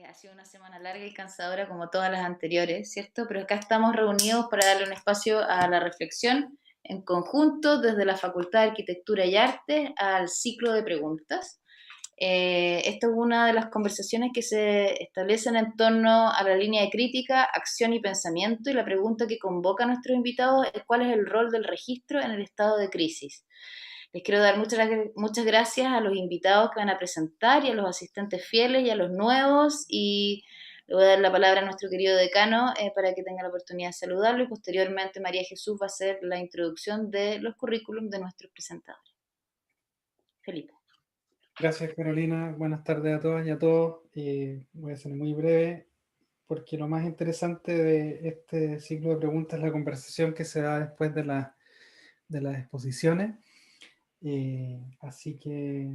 Ha sido una semana larga y cansadora como todas las anteriores, ¿cierto? Pero acá estamos reunidos para darle un espacio a la reflexión en conjunto desde la Facultad de Arquitectura y Artes al ciclo de preguntas. Esta es una de las conversaciones que se establecen en torno a la línea de crítica, acción y pensamiento, y la pregunta que convoca a nuestros invitados es cuál es el rol del registro en el estado de crisis. Les quiero dar muchas gracias a los invitados que van a presentar y a los asistentes fieles y a los nuevos, y le voy a dar la palabra a nuestro querido decano para que tenga la oportunidad de saludarlo, y posteriormente María Jesús va a hacer la introducción de los currículums de nuestros presentadores. Felipe. Gracias, Carolina. Buenas tardes a todas y a todos. Voy a ser muy breve porque lo más interesante de este ciclo de preguntas es la conversación que se da después de las exposiciones. Así que,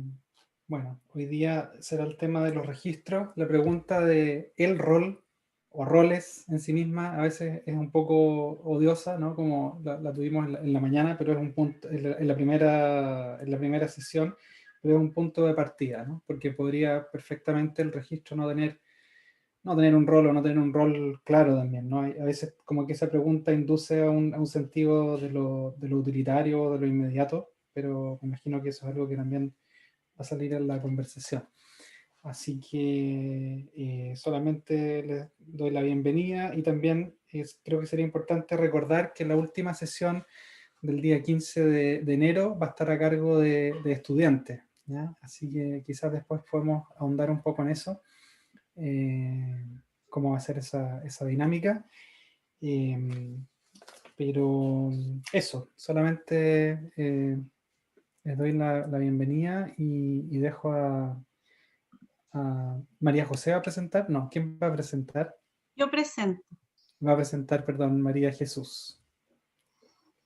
bueno, hoy día será el tema de los registros. La pregunta de el rol o roles en sí misma a veces es un poco odiosa, ¿no? Como la tuvimos en la mañana, pero es un punto, en la primera sesión, pero es un punto de partida, ¿no? Porque podría perfectamente el registro no tener un rol o no tener un rol claro también, ¿no? A veces como que esa pregunta induce a un sentido de lo utilitario, de lo inmediato, pero me imagino que eso es algo que también va a salir en la conversación. Así que solamente les doy la bienvenida y también creo que sería importante recordar que la última sesión del día 15 de enero va a estar a cargo de estudiantes, ¿ya? Así que quizás después podemos ahondar un poco en eso, cómo va a ser esa dinámica. Pero eso, solamente les doy la bienvenida y dejo a María José a presentar. No, ¿quién va a presentar? Yo presento. Va a presentar, perdón, María Jesús.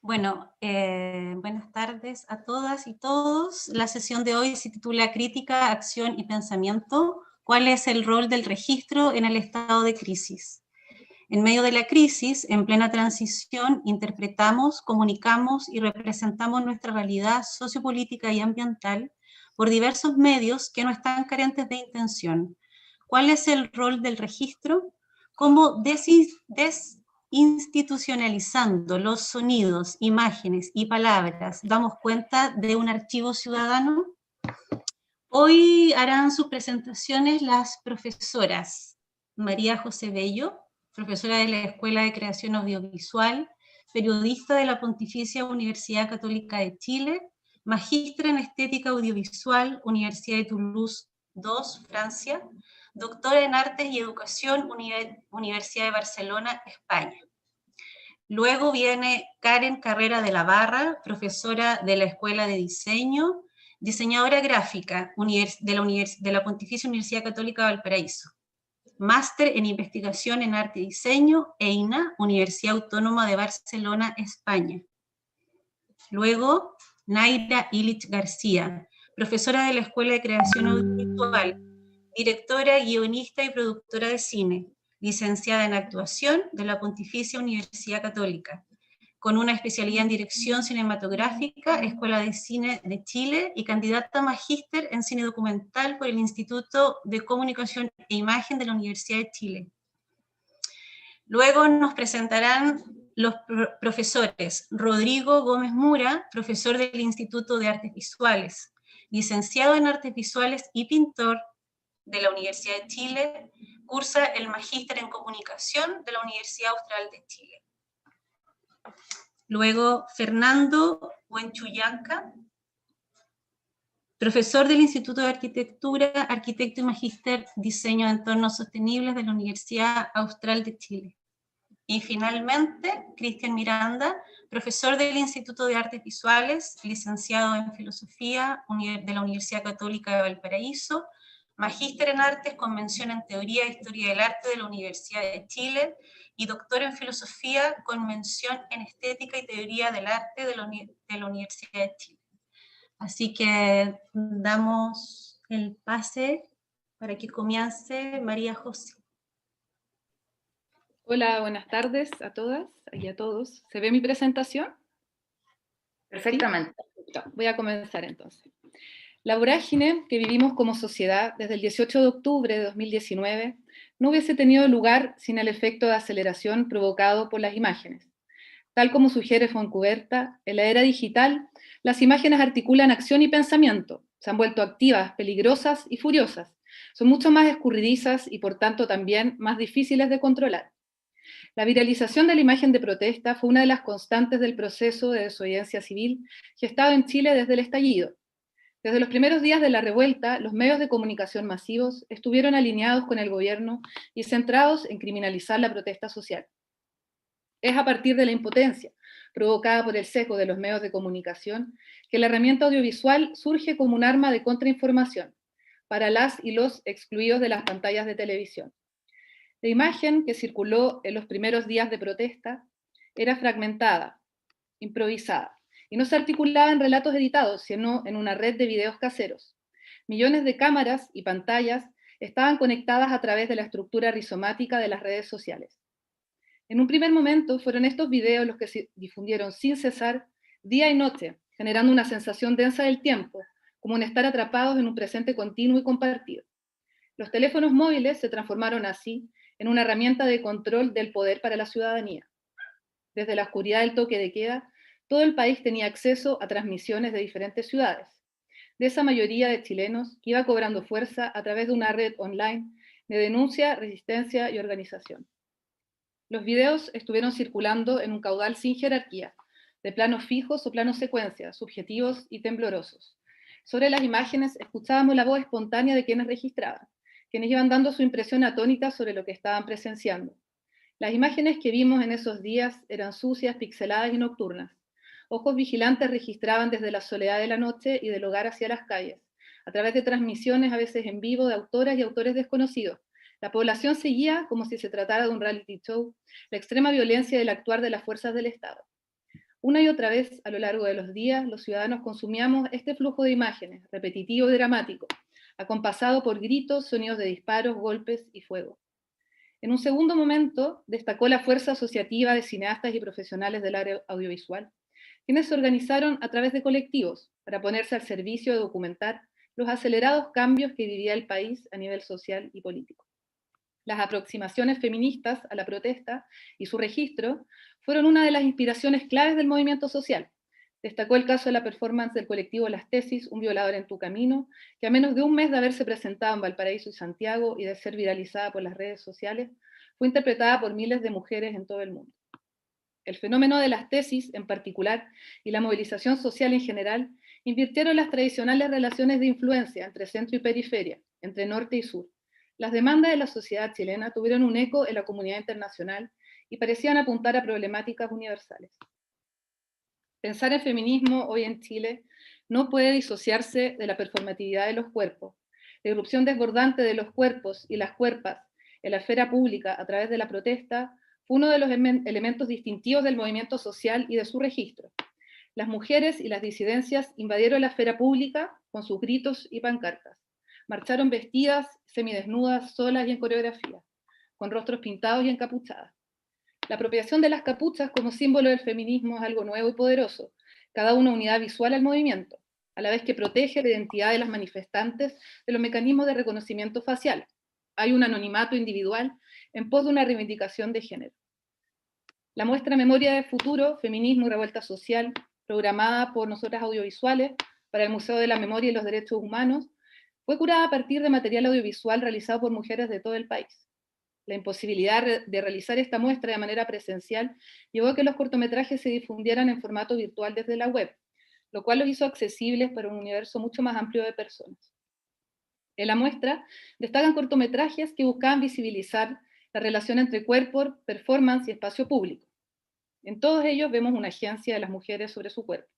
Bueno, buenas tardes a todas y todos. La sesión de hoy se titula Crítica, Acción y Pensamiento. ¿Cuál es el rol del registro en el estado de crisis? En medio de la crisis, en plena transición, interpretamos, comunicamos y representamos nuestra realidad sociopolítica y ambiental por diversos medios que no están carentes de intención. ¿Cuál es el rol del registro? ¿Cómo desinstitucionalizando los sonidos, imágenes y palabras damos cuenta de un archivo ciudadano? Hoy harán sus presentaciones las profesoras María José Bello, profesora de la Escuela de Creación Audiovisual, periodista de la Pontificia Universidad Católica de Chile, magíster en Estética Audiovisual, Universidad de Toulouse II, Francia, doctora en Artes y Educación, Universidad de Barcelona, España. Luego viene Karen Carrera de la Barra, profesora de la Escuela de Diseño, diseñadora gráfica de la Pontificia Universidad Católica de Valparaíso, máster en investigación en arte y diseño, EINA, Universidad Autónoma de Barcelona, España. Luego, Naira Illich García, profesora de la Escuela de Creación Audiovisual, directora, guionista y productora de cine, licenciada en actuación de la Pontificia Universidad Católica, con una especialidad en dirección cinematográfica, Escuela de Cine de Chile, y candidata a magíster en cine documental por el Instituto de Comunicación e Imagen de la Universidad de Chile. Luego nos presentarán los profesores Rodrigo Gómez Mura, profesor del Instituto de Artes Visuales, licenciado en Artes Visuales y pintor de la Universidad de Chile, cursa el magíster en comunicación de la Universidad Austral de Chile. Luego, Fernando Huenchuyanca, profesor del Instituto de Arquitectura, arquitecto y magíster diseño de entornos sostenibles de la Universidad Austral de Chile. Y finalmente, Cristian Miranda, profesor del Instituto de Artes Visuales, licenciado en Filosofía de la Universidad Católica de Valparaíso, magíster en Artes con mención en Teoría e Historia del Arte de la Universidad de Chile y doctor en Filosofía con mención en Estética y Teoría del Arte de la Universidad de Chile. Así que damos el pase para que comience María José. Hola, buenas tardes a todas y a todos. ¿Se ve mi presentación? Perfectamente. ¿Sí? Voy a comenzar entonces. La vorágine que vivimos como sociedad desde el 18 de octubre de 2019 no hubiese tenido lugar sin el efecto de aceleración provocado por las imágenes. Tal como sugiere Foncuberta, en la era digital, las imágenes articulan acción y pensamiento, se han vuelto activas, peligrosas y furiosas, son mucho más escurridizas y por tanto también más difíciles de controlar. La viralización de la imagen de protesta fue una de las constantes del proceso de desobediencia civil gestado en Chile desde el estallido. Desde los primeros días de la revuelta, los medios de comunicación masivos estuvieron alineados con el gobierno y centrados en criminalizar la protesta social. Es a partir de la impotencia provocada por el sesgo de los medios de comunicación que la herramienta audiovisual surge como un arma de contrainformación para las y los excluidos de las pantallas de televisión. La imagen que circuló en los primeros días de protesta era fragmentada, improvisada, y no se articulaba en relatos editados, sino en una red de videos caseros. Millones de cámaras y pantallas estaban conectadas a través de la estructura rizomática de las redes sociales. En un primer momento fueron estos videos los que se difundieron sin cesar, día y noche, generando una sensación densa del tiempo, como un estar atrapados en un presente continuo y compartido. Los teléfonos móviles se transformaron así en una herramienta de control del poder para la ciudadanía. Desde la oscuridad del toque de queda, todo el país tenía acceso a transmisiones de diferentes ciudades, de esa mayoría de chilenos que iba cobrando fuerza a través de una red online de denuncia, resistencia y organización. Los videos estuvieron circulando en un caudal sin jerarquía, de planos fijos o planos secuencia, subjetivos y temblorosos. Sobre las imágenes escuchábamos la voz espontánea de quienes registraban, quienes iban dando su impresión atónita sobre lo que estaban presenciando. Las imágenes que vimos en esos días eran sucias, pixeladas y nocturnas. Ojos vigilantes registraban desde la soledad de la noche y del hogar hacia las calles, a través de transmisiones a veces en vivo de autoras y autores desconocidos. La población seguía, como si se tratara de un reality show, la extrema violencia del actuar de las fuerzas del Estado. Una y otra vez, a lo largo de los días, los ciudadanos consumíamos este flujo de imágenes, repetitivo y dramático, acompasado por gritos, sonidos de disparos, golpes y fuego. En un segundo momento, destacó la fuerza asociativa de cineastas y profesionales del área audiovisual, quienes se organizaron a través de colectivos para ponerse al servicio de documentar los acelerados cambios que vivía el país a nivel social y político. Las aproximaciones feministas a la protesta y su registro fueron una de las inspiraciones claves del movimiento social. Destacó el caso de la performance del colectivo Las Tesis, Un violador en tu camino, que a menos de un mes de haberse presentado en Valparaíso y Santiago y de ser viralizada por las redes sociales, fue interpretada por miles de mujeres en todo el mundo. El fenómeno de las tesis en particular y la movilización social en general invirtieron las tradicionales relaciones de influencia entre centro y periferia, entre norte y sur. Las demandas de la sociedad chilena tuvieron un eco en la comunidad internacional y parecían apuntar a problemáticas universales. Pensar en feminismo hoy en Chile no puede disociarse de la performatividad de los cuerpos. La irrupción desbordante de los cuerpos y las cuerpas en la esfera pública a través de la protesta fue uno de los elementos distintivos del movimiento social y de su registro. Las mujeres y las disidencias invadieron la esfera pública con sus gritos y pancartas. Marcharon vestidas, semidesnudas, solas y en coreografía, con rostros pintados y encapuchadas. La apropiación de las capuchas como símbolo del feminismo es algo nuevo y poderoso, cada una unidad visual al movimiento, a la vez que protege la identidad de las manifestantes de los mecanismos de reconocimiento facial. Hay un anonimato individual en pos de una reivindicación de género. La muestra Memoria del Futuro, Feminismo y Revuelta Social, programada por Nosotras Audiovisuales para el Museo de la Memoria y los Derechos Humanos, fue curada a partir de material audiovisual realizado por mujeres de todo el país. La imposibilidad de realizar esta muestra de manera presencial llevó a que los cortometrajes se difundieran en formato virtual desde la web, lo cual los hizo accesibles para un universo mucho más amplio de personas. En la muestra destacan cortometrajes que buscaban visibilizar la relación entre cuerpo, performance y espacio público. En todos ellos vemos una agencia de las mujeres sobre su cuerpo.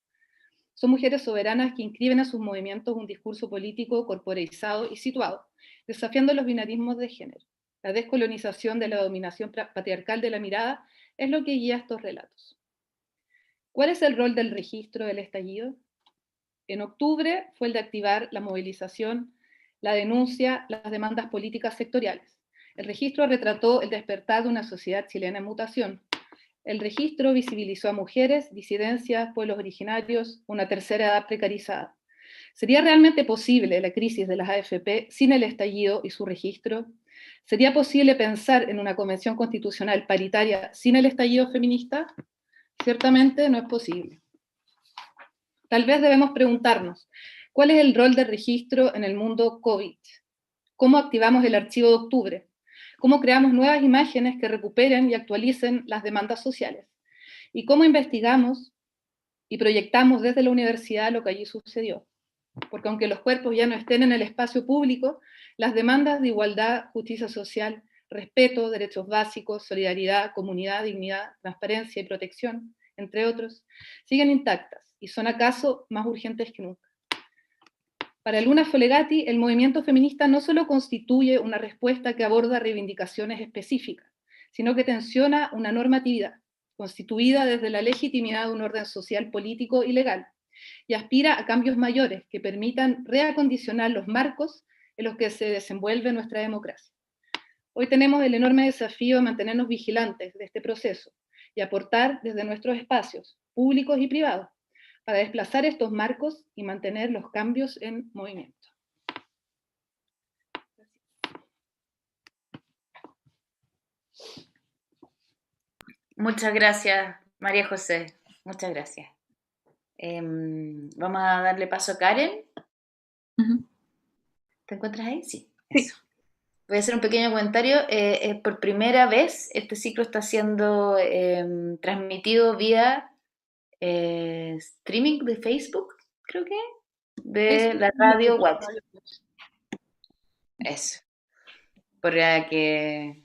Son mujeres soberanas que inscriben a sus movimientos un discurso político corporeizado y situado, desafiando los binarismos de género. La descolonización de la dominación patriarcal de la mirada es lo que guía estos relatos. ¿Cuál es el rol del registro del estallido? En octubre fue el de activar la movilización, la denuncia, las demandas políticas sectoriales. El registro retrató el despertar de una sociedad chilena en mutación. El registro visibilizó a mujeres, disidencias, pueblos originarios, una tercera edad precarizada. ¿Sería realmente posible la crisis de las AFP sin el estallido y su registro? ¿Sería posible pensar en una convención constitucional paritaria sin el estallido feminista? Ciertamente no es posible. Tal vez debemos preguntarnos, ¿cuál es el rol del registro en el mundo COVID? ¿Cómo activamos el archivo de octubre? ¿Cómo creamos nuevas imágenes que recuperen y actualicen las demandas sociales? ¿Y cómo investigamos y proyectamos desde la universidad lo que allí sucedió? Porque aunque los cuerpos ya no estén en el espacio público, las demandas de igualdad, justicia social, respeto, derechos básicos, solidaridad, comunidad, dignidad, transparencia y protección, entre otros, siguen intactas y son acaso más urgentes que nunca. Para Luna Folegatti, el movimiento feminista no solo constituye una respuesta que aborda reivindicaciones específicas, sino que tensiona una normatividad constituida desde la legitimidad de un orden social, político y legal, y aspira a cambios mayores que permitan reacondicionar los marcos en los que se desenvuelve nuestra democracia. Hoy tenemos el enorme desafío de mantenernos vigilantes de este proceso y aportar desde nuestros espacios, públicos y privados, para desplazar estos marcos y mantener los cambios en movimiento. Muchas gracias, María José. Muchas gracias. Vamos a darle paso a Karen. ¿Te encuentras ahí? Sí. Eso. Sí. Voy a hacer un pequeño comentario. Por primera vez este ciclo está siendo transmitido vía streaming de Facebook, creo que, de la radio Watch. Eso. Para que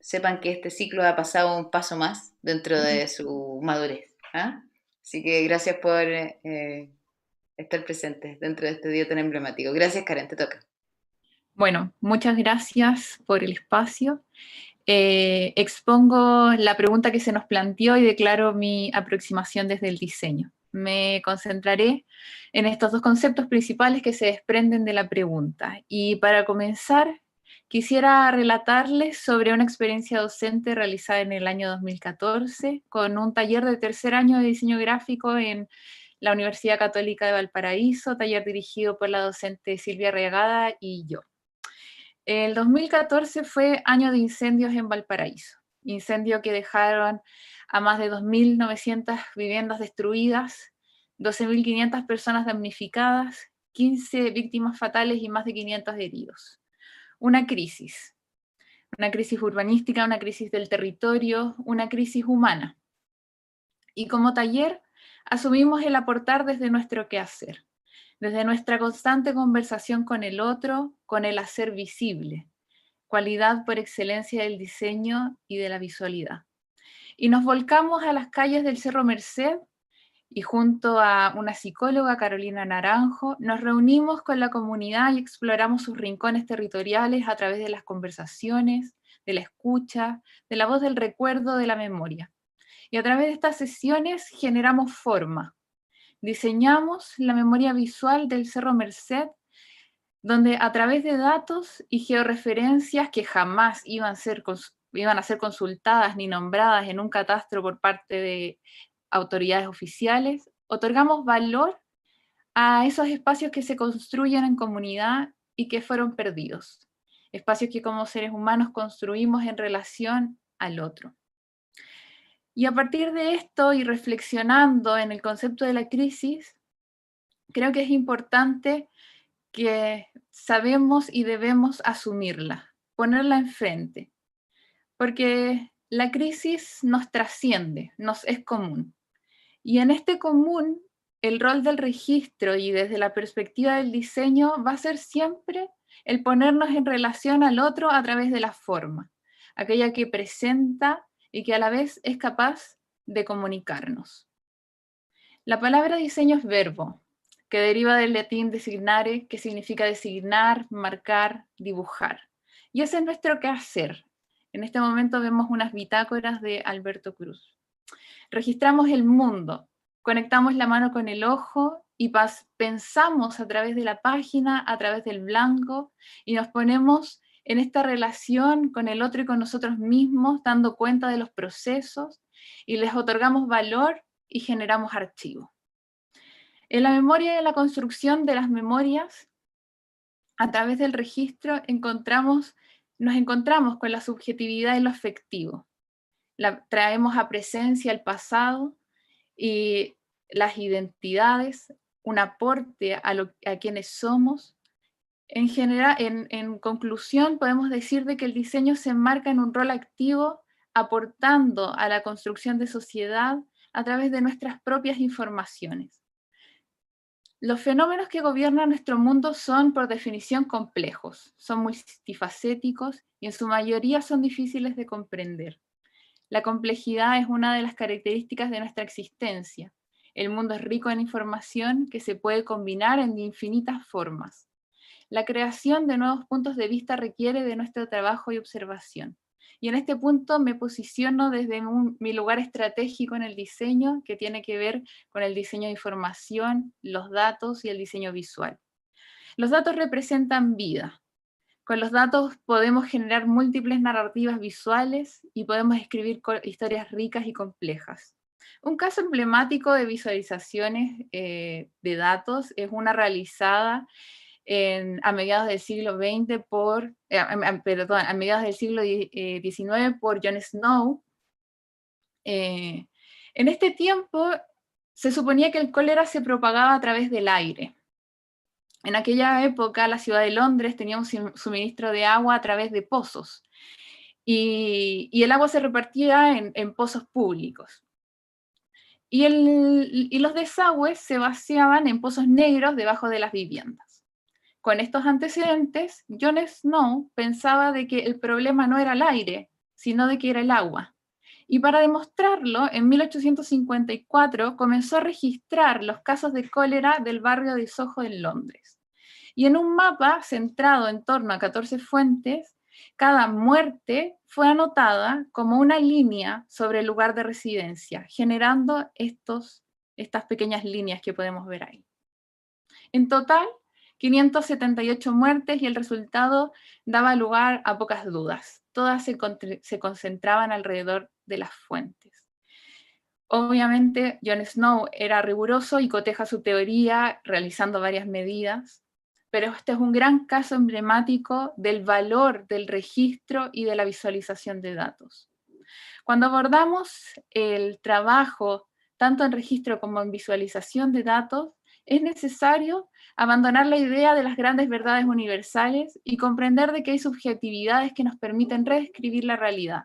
sepan que este ciclo ha pasado un paso más dentro de su madurez. ¿Ah? Así que gracias por estar presentes dentro de este día tan emblemático. Gracias, Karen, te toca. Bueno, muchas gracias por el espacio. Expongo la pregunta que se nos planteó y declaro mi aproximación desde el diseño. Me concentraré en estos dos conceptos principales que se desprenden de la pregunta. Y para comenzar, quisiera relatarles sobre una experiencia docente realizada en el año 2014 con un taller de tercer año de diseño gráfico en la Universidad Católica de Valparaíso, taller dirigido por la docente Silvia Regada y yo. El 2014 fue año de incendios en Valparaíso, incendios que dejaron a más de 2.900 viviendas destruidas, 12.500 personas damnificadas, 15 víctimas fatales y más de 500 heridos. Una crisis urbanística, una crisis del territorio, una crisis humana. Y como taller asumimos el aportar desde nuestro quehacer, desde nuestra constante conversación con el otro, con el hacer visible, cualidad por excelencia del diseño y de la visualidad. Y nos volcamos a las calles del Cerro Merced y junto a una psicóloga, Carolina Naranjo, nos reunimos con la comunidad y exploramos sus rincones territoriales a través de las conversaciones, de la escucha, de la voz del recuerdo, de la memoria. Y a través de estas sesiones generamos forma. Diseñamos la memoria visual del Cerro Merced, donde a través de datos y georreferencias que jamás iban a ser consultadas ni nombradas en un catastro por parte de autoridades oficiales, otorgamos valor a esos espacios que se construyen en comunidad y que fueron perdidos. Espacios que como seres humanos construimos en relación al otro. Y a partir de esto y reflexionando en el concepto de la crisis, creo que es importante que sabemos y debemos asumirla, ponerla enfrente, porque la crisis nos trasciende, nos es común. Y en este común, el rol del registro y desde la perspectiva del diseño va a ser siempre el ponernos en relación al otro a través de la forma, aquella que presenta y que a la vez es capaz de comunicarnos. La palabra diseño es verbo, que deriva del latín designare, que significa designar, marcar, dibujar. Y ese es nuestro quehacer. En este momento vemos unas bitácoras de Alberto Cruz. Registramos el mundo, conectamos la mano con el ojo y pensamos a través de la página, a través del blanco, y nos ponemos en esta relación con el otro y con nosotros mismos, dando cuenta de los procesos, y les otorgamos valor y generamos archivo. En la memoria y en la construcción de las memorias, a través del registro nos encontramos con la subjetividad y lo afectivo. Traemos a presencia el pasado y las identidades, un aporte a quienes somos. En general, en conclusión, podemos decir de que el diseño se enmarca en un rol activo, aportando a la construcción de sociedad a través de nuestras propias informaciones. Los fenómenos que gobiernan nuestro mundo son, por definición, complejos, son multifacéticos y en su mayoría son difíciles de comprender. La complejidad es una de las características de nuestra existencia. El mundo es rico en información que se puede combinar en infinitas formas. La creación de nuevos puntos de vista requiere de nuestro trabajo y observación. Y en este punto me posiciono desde mi lugar estratégico en el diseño, que tiene que ver con el diseño de información, los datos y el diseño visual. Los datos representan vida. Con los datos podemos generar múltiples narrativas visuales y podemos escribir historias ricas y complejas. Un caso emblemático de visualizaciones de datos es una realizada a mediados del siglo XX a mediados del siglo XIX por John Snow. En este tiempo se suponía que el cólera se propagaba a través del aire. En aquella época la ciudad de Londres tenía un suministro de agua a través de pozos y el agua se repartía en pozos públicos. Y los desagües se vaciaban en pozos negros debajo de las viviendas. Con estos antecedentes, John Snow pensaba de que el problema no era el aire, sino de que era el agua. Y para demostrarlo, en 1854 comenzó a registrar los casos de cólera del barrio de Soho en Londres. Y en un mapa centrado en torno a 14 fuentes, cada muerte fue anotada como una línea sobre el lugar de residencia, generando estas pequeñas líneas que podemos ver ahí. En total, 578 muertes y el resultado daba lugar a pocas dudas. Todas se concentraban alrededor de las fuentes. Obviamente, John Snow era riguroso y coteja su teoría realizando varias medidas, pero este es un gran caso emblemático del valor del registro y de la visualización de datos. Cuando abordamos el trabajo, tanto en registro como en visualización de datos, es necesario abandonar la idea de las grandes verdades universales y comprender de que hay subjetividades que nos permiten reescribir la realidad.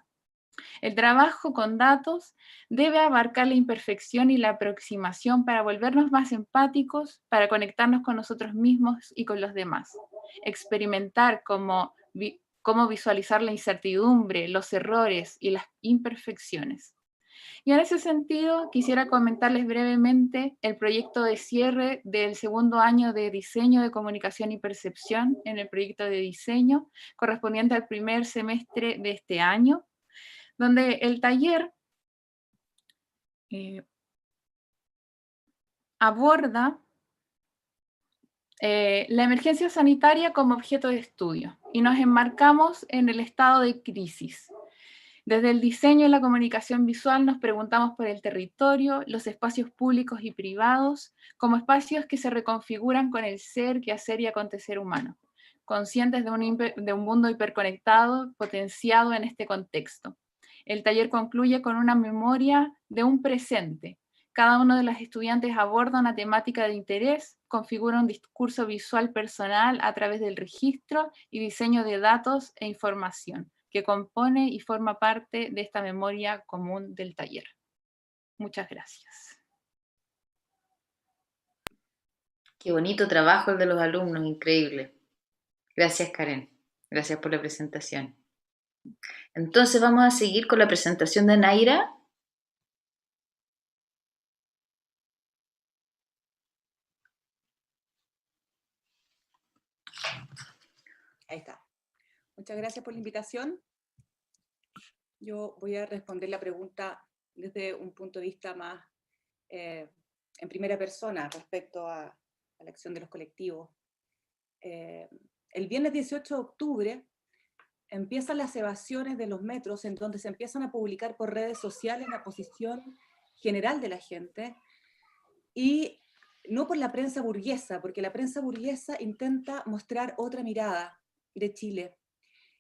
El trabajo con datos debe abarcar la imperfección y la aproximación para volvernos más empáticos, para conectarnos con nosotros mismos y con los demás. Experimentar cómo visualizar la incertidumbre, los errores y las imperfecciones. Y en ese sentido, quisiera comentarles brevemente el proyecto de cierre del segundo año de diseño de comunicación y percepción en el proyecto de diseño, correspondiente al primer semestre de este año, donde el taller aborda la emergencia sanitaria como objeto de estudio y nos enmarcamos en el estado de crisis. Desde el diseño y la comunicación visual nos preguntamos por el territorio, los espacios públicos y privados, como espacios que se reconfiguran con el ser, quehacer y acontecer humano, conscientes de un mundo hiperconectado, potenciado en este contexto. El taller concluye con una memoria de un presente. Cada uno de los estudiantes aborda una temática de interés, configura un discurso visual personal a través del registro y diseño de datos e información, que compone y forma parte de esta memoria común del taller. Muchas gracias. Qué bonito trabajo el de los alumnos, increíble. Gracias, Karen. Gracias por la presentación. Entonces vamos a seguir con la presentación de Naira. Ahí está. Muchas gracias por la invitación. Yo voy a responder la pregunta desde un punto de vista más en primera persona respecto a la acción de los colectivos. El viernes 18 de octubre empiezan las evasiones de los metros, en donde se empiezan a publicar por redes sociales la posición general de la gente, y no por la prensa burguesa, porque la prensa burguesa intenta mostrar otra mirada de Chile,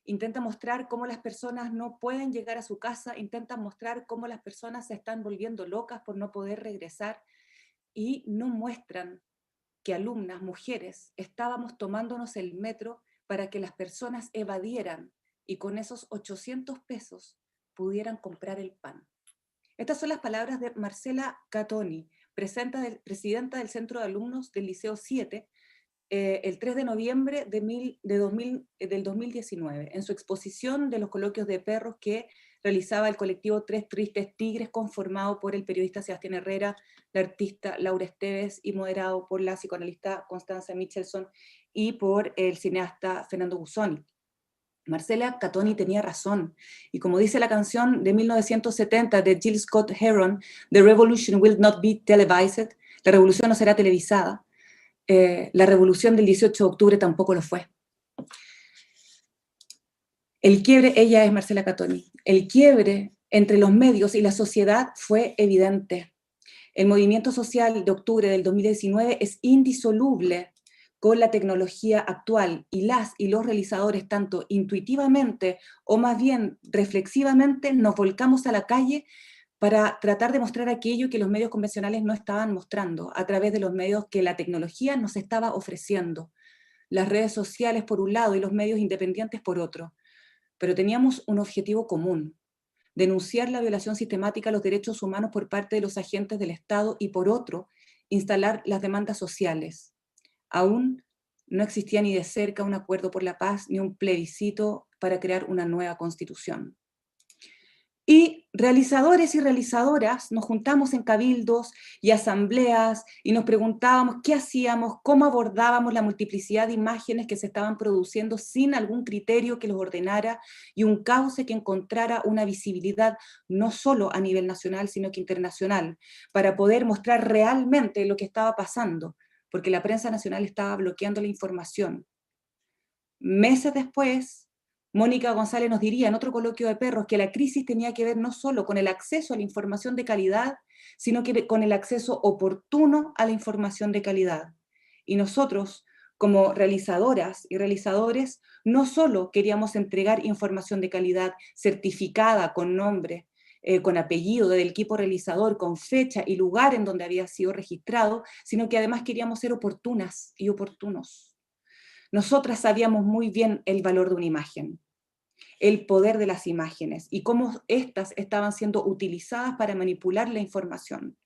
intenta mostrar cómo las personas no pueden llegar a su casa, intenta mostrar cómo las personas se están volviendo locas por no poder regresar, y no muestran que alumnas, mujeres, estábamos tomándonos el metro para que las personas evadieran y con esos 800 pesos pudieran comprar el pan. Estas son las palabras de Marcela Catoni, presidenta del Centro de Alumnos del Liceo 7, el 3 de noviembre del 2019, en su exposición de los coloquios de perros que realizaba el colectivo Tres Tristes Tigres, conformado por el periodista Sebastián Herrera, la artista Laura Esteves y moderado por la psicoanalista Constanza Michelson y por el cineasta Fernando Busoni. Marcela Catoni tenía razón, y como dice la canción de 1970 de Jill Scott Heron, "The revolution will not be televised", la revolución no será televisada, la revolución del 18 de octubre tampoco lo fue. El quiebre, ella es Marcela Catoni, el quiebre entre los medios y la sociedad fue evidente. El movimiento social de octubre del 2019 es indisoluble con la tecnología actual, y las y los realizadores, tanto intuitivamente o más bien reflexivamente, nos volcamos a la calle para tratar de mostrar aquello que los medios convencionales no estaban mostrando, a través de los medios que la tecnología nos estaba ofreciendo. Las redes sociales por un lado y los medios independientes por otro. Pero teníamos un objetivo común: denunciar la violación sistemática a los derechos humanos por parte de los agentes del Estado, y por otro, instalar las demandas sociales. Aún no existía ni de cerca un acuerdo por la paz ni un plebiscito para crear una nueva constitución. Y realizadores y realizadoras nos juntamos en cabildos y asambleas y nos preguntábamos qué hacíamos, cómo abordábamos la multiplicidad de imágenes que se estaban produciendo sin algún criterio que los ordenara y un cauce que encontrara una visibilidad no solo a nivel nacional, sino que internacional, para poder mostrar realmente lo que estaba pasando, porque la prensa nacional estaba bloqueando la información. Meses después, Mónica González nos diría en otro coloquio de perros que la crisis tenía que ver no solo con el acceso a la información de calidad, sino que con el acceso oportuno a la información de calidad. Y nosotros, como realizadoras y realizadores, no solo queríamos entregar información de calidad certificada con nombre, con apellido del equipo realizador, con fecha y lugar en donde había sido registrado, sino que además queríamos ser oportunas y oportunos. Nosotras sabíamos muy bien el valor de una imagen, el poder de las imágenes y cómo éstas estaban siendo utilizadas para manipular la información.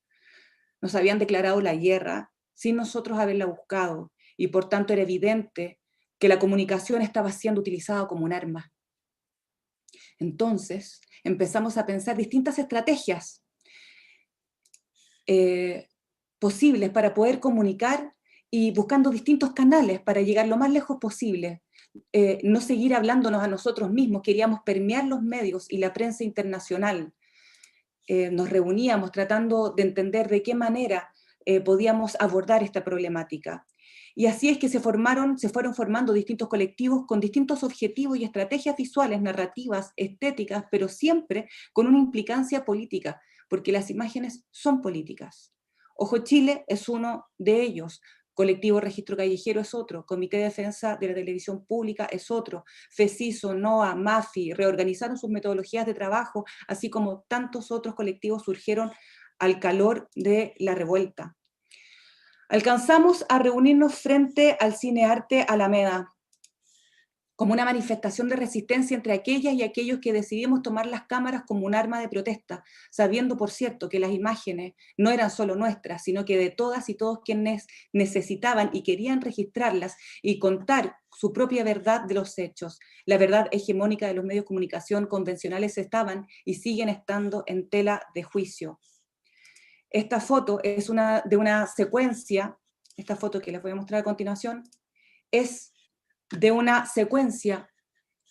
Nos habían declarado la guerra sin nosotros haberla buscado, y por tanto era evidente que la comunicación estaba siendo utilizada como un arma. Entonces empezamos a pensar distintas estrategias posibles para poder comunicar, y buscando distintos canales para llegar lo más lejos posible. No seguir hablándonos a nosotros mismos, queríamos permear los medios y la prensa internacional. Nos reuníamos tratando de entender de qué manera podíamos abordar esta problemática. Y así es que se fueron formando distintos colectivos con distintos objetivos y estrategias visuales, narrativas, estéticas, pero siempre con una implicancia política, porque las imágenes son políticas. Ojo Chile es uno de ellos. Colectivo Registro Callejero es otro, Comité de Defensa de la Televisión Pública es otro, FECISO, NOA, MAFI, reorganizaron sus metodologías de trabajo, así como tantos otros colectivos surgieron al calor de la revuelta. Alcanzamos a reunirnos frente al Cinearte Alameda, como una manifestación de resistencia entre aquellas y aquellos que decidimos tomar las cámaras como un arma de protesta, sabiendo, por cierto, que las imágenes no eran solo nuestras, sino que de todas y todos quienes necesitaban y querían registrarlas y contar su propia verdad de los hechos. La verdad hegemónica de los medios de comunicación convencionales estaban y siguen estando en tela de juicio. Esta foto es de una secuencia, esta foto que les voy a mostrar a continuación, es de una secuencia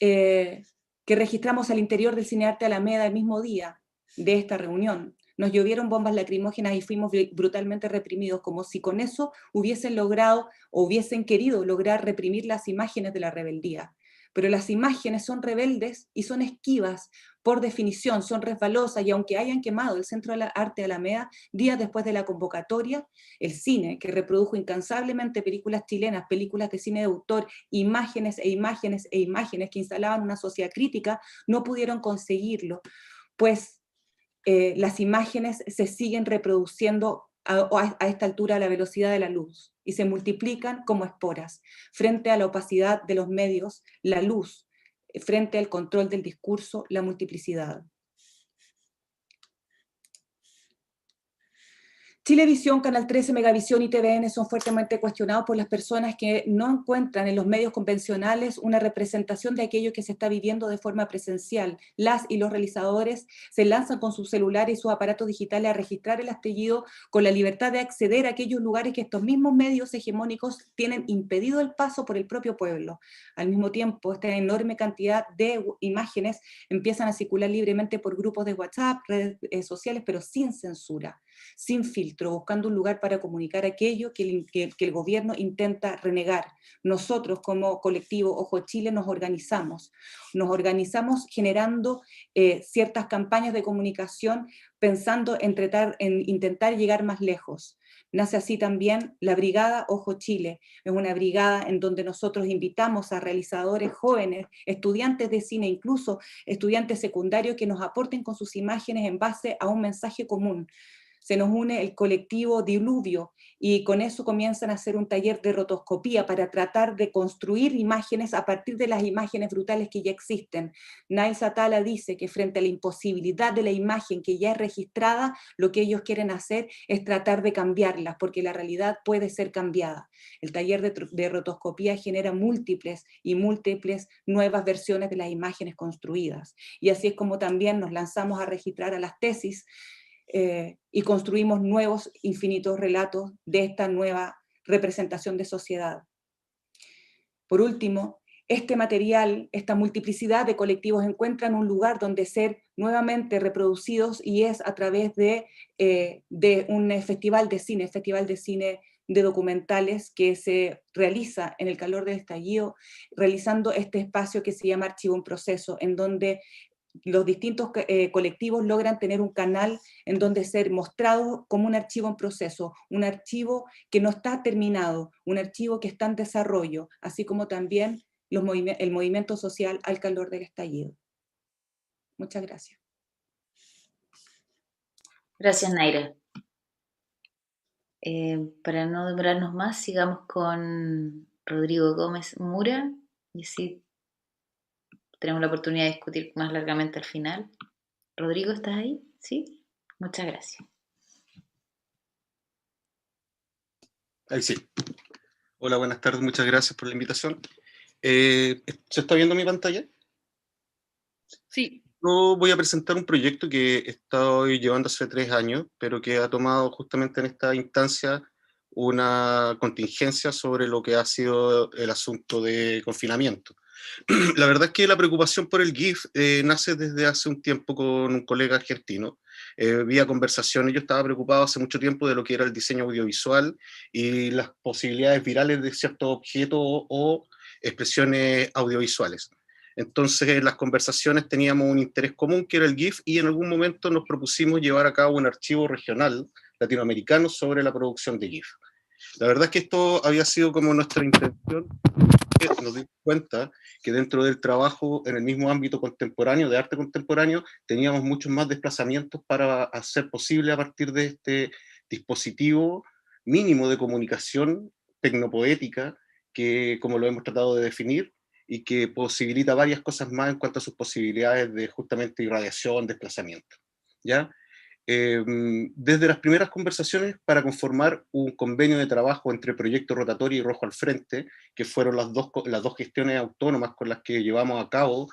que registramos al interior del Cinearte Alameda el mismo día de esta reunión. Nos llovieron bombas lacrimógenas y fuimos brutalmente reprimidos, como si con eso hubiesen logrado o hubiesen querido lograr reprimir las imágenes de la rebeldía. pero las imágenes son rebeldes y son esquivas, por definición, son resbalosas, y aunque hayan quemado el Centro de Arte Alameda días después de la convocatoria, el cine, que reprodujo incansablemente películas chilenas, películas de cine de autor, imágenes e imágenes e imágenes que instalaban una sociedad crítica, no pudieron conseguirlo, pues las imágenes se siguen reproduciendo a esta altura a la velocidad de la luz y se multiplican como esporas. Frente a la opacidad de los medios, la luz; frente al control del discurso, la multiplicidad. Chilevisión, Canal 13, Megavisión y TVN son fuertemente cuestionados por las personas que no encuentran en los medios convencionales una representación de aquello que se está viviendo de forma presencial. Las y los realizadores se lanzan con sus celulares y sus aparatos digitales a registrar el estallido con la libertad de acceder a aquellos lugares que estos mismos medios hegemónicos tienen impedido el paso por el propio pueblo. Al mismo tiempo, esta enorme cantidad de imágenes empiezan a circular libremente por grupos de WhatsApp, redes sociales, pero sin censura, sin filtro, buscando un lugar para comunicar aquello que el gobierno intenta renegar. Nosotros como colectivo Ojo Chile nos organizamos generando ciertas campañas de comunicación pensando en intentar llegar más lejos. Nace así también la Brigada Ojo Chile. Es una brigada en donde nosotros invitamos a realizadores jóvenes, estudiantes de cine, incluso estudiantes secundarios, que nos aporten con sus imágenes en base a un mensaje común. Se nos une el colectivo Diluvio y con eso comienzan a hacer un taller de rotoscopía para tratar de construir imágenes a partir de las imágenes brutales que ya existen. Nail Satala dice que frente a la imposibilidad de la imagen que ya es registrada, lo que ellos quieren hacer es tratar de cambiarlas, porque la realidad puede ser cambiada. El taller de rotoscopía genera múltiples nuevas versiones de las imágenes construidas. Y así es como también nos lanzamos a registrar a las tesis, y construimos nuevos infinitos relatos de esta nueva representación de sociedad. Por último, este material, esta multiplicidad de colectivos encuentran un lugar donde ser nuevamente reproducidos, y es a través de un festival de cine de documentales que se realiza en el calor del estallido, realizando este espacio que se llama Archivo en Proceso, en donde los distintos colectivos logran tener un canal en donde ser mostrado como un archivo en proceso, un archivo que no está terminado, un archivo que está en desarrollo, así como también el movimiento social al calor del estallido. Muchas gracias. Gracias, Naira. Para no demorarnos más, sigamos con Rodrigo Gómez Mura, y así tenemos la oportunidad de discutir más largamente al final. Rodrigo, ¿estás ahí? ¿Sí? Muchas gracias. Ahí sí. Hola, buenas tardes, muchas gracias por la invitación. ¿Se está viendo mi pantalla? Sí. Yo voy a presentar un proyecto que estoy llevando hace 3 años, pero que ha tomado justamente en esta instancia una contingencia sobre lo que ha sido el asunto de confinamiento. La verdad es que la preocupación por el GIF nace desde hace un tiempo con un colega argentino. Vía conversaciones, yo estaba preocupado hace mucho tiempo de lo que era el diseño audiovisual y las posibilidades virales de ciertos objetos o expresiones audiovisuales. Entonces, en las conversaciones teníamos un interés común, que era el GIF, y en algún momento nos propusimos llevar a cabo un archivo regional latinoamericano sobre la producción de GIF. La verdad es que esto había sido como nuestra intención. Nos dimos cuenta que dentro del trabajo en el mismo ámbito contemporáneo, de arte contemporáneo, teníamos muchos más desplazamientos para hacer posible a partir de este dispositivo mínimo de comunicación tecnopoética, que, como lo hemos tratado de definir, y que posibilita varias cosas más en cuanto a sus posibilidades de justamente irradiación, desplazamiento, ¿ya? Desde las primeras conversaciones para conformar un convenio de trabajo entre Proyecto Rotatorio y Rojo al Frente, que fueron las dos gestiones autónomas con las que llevamos a cabo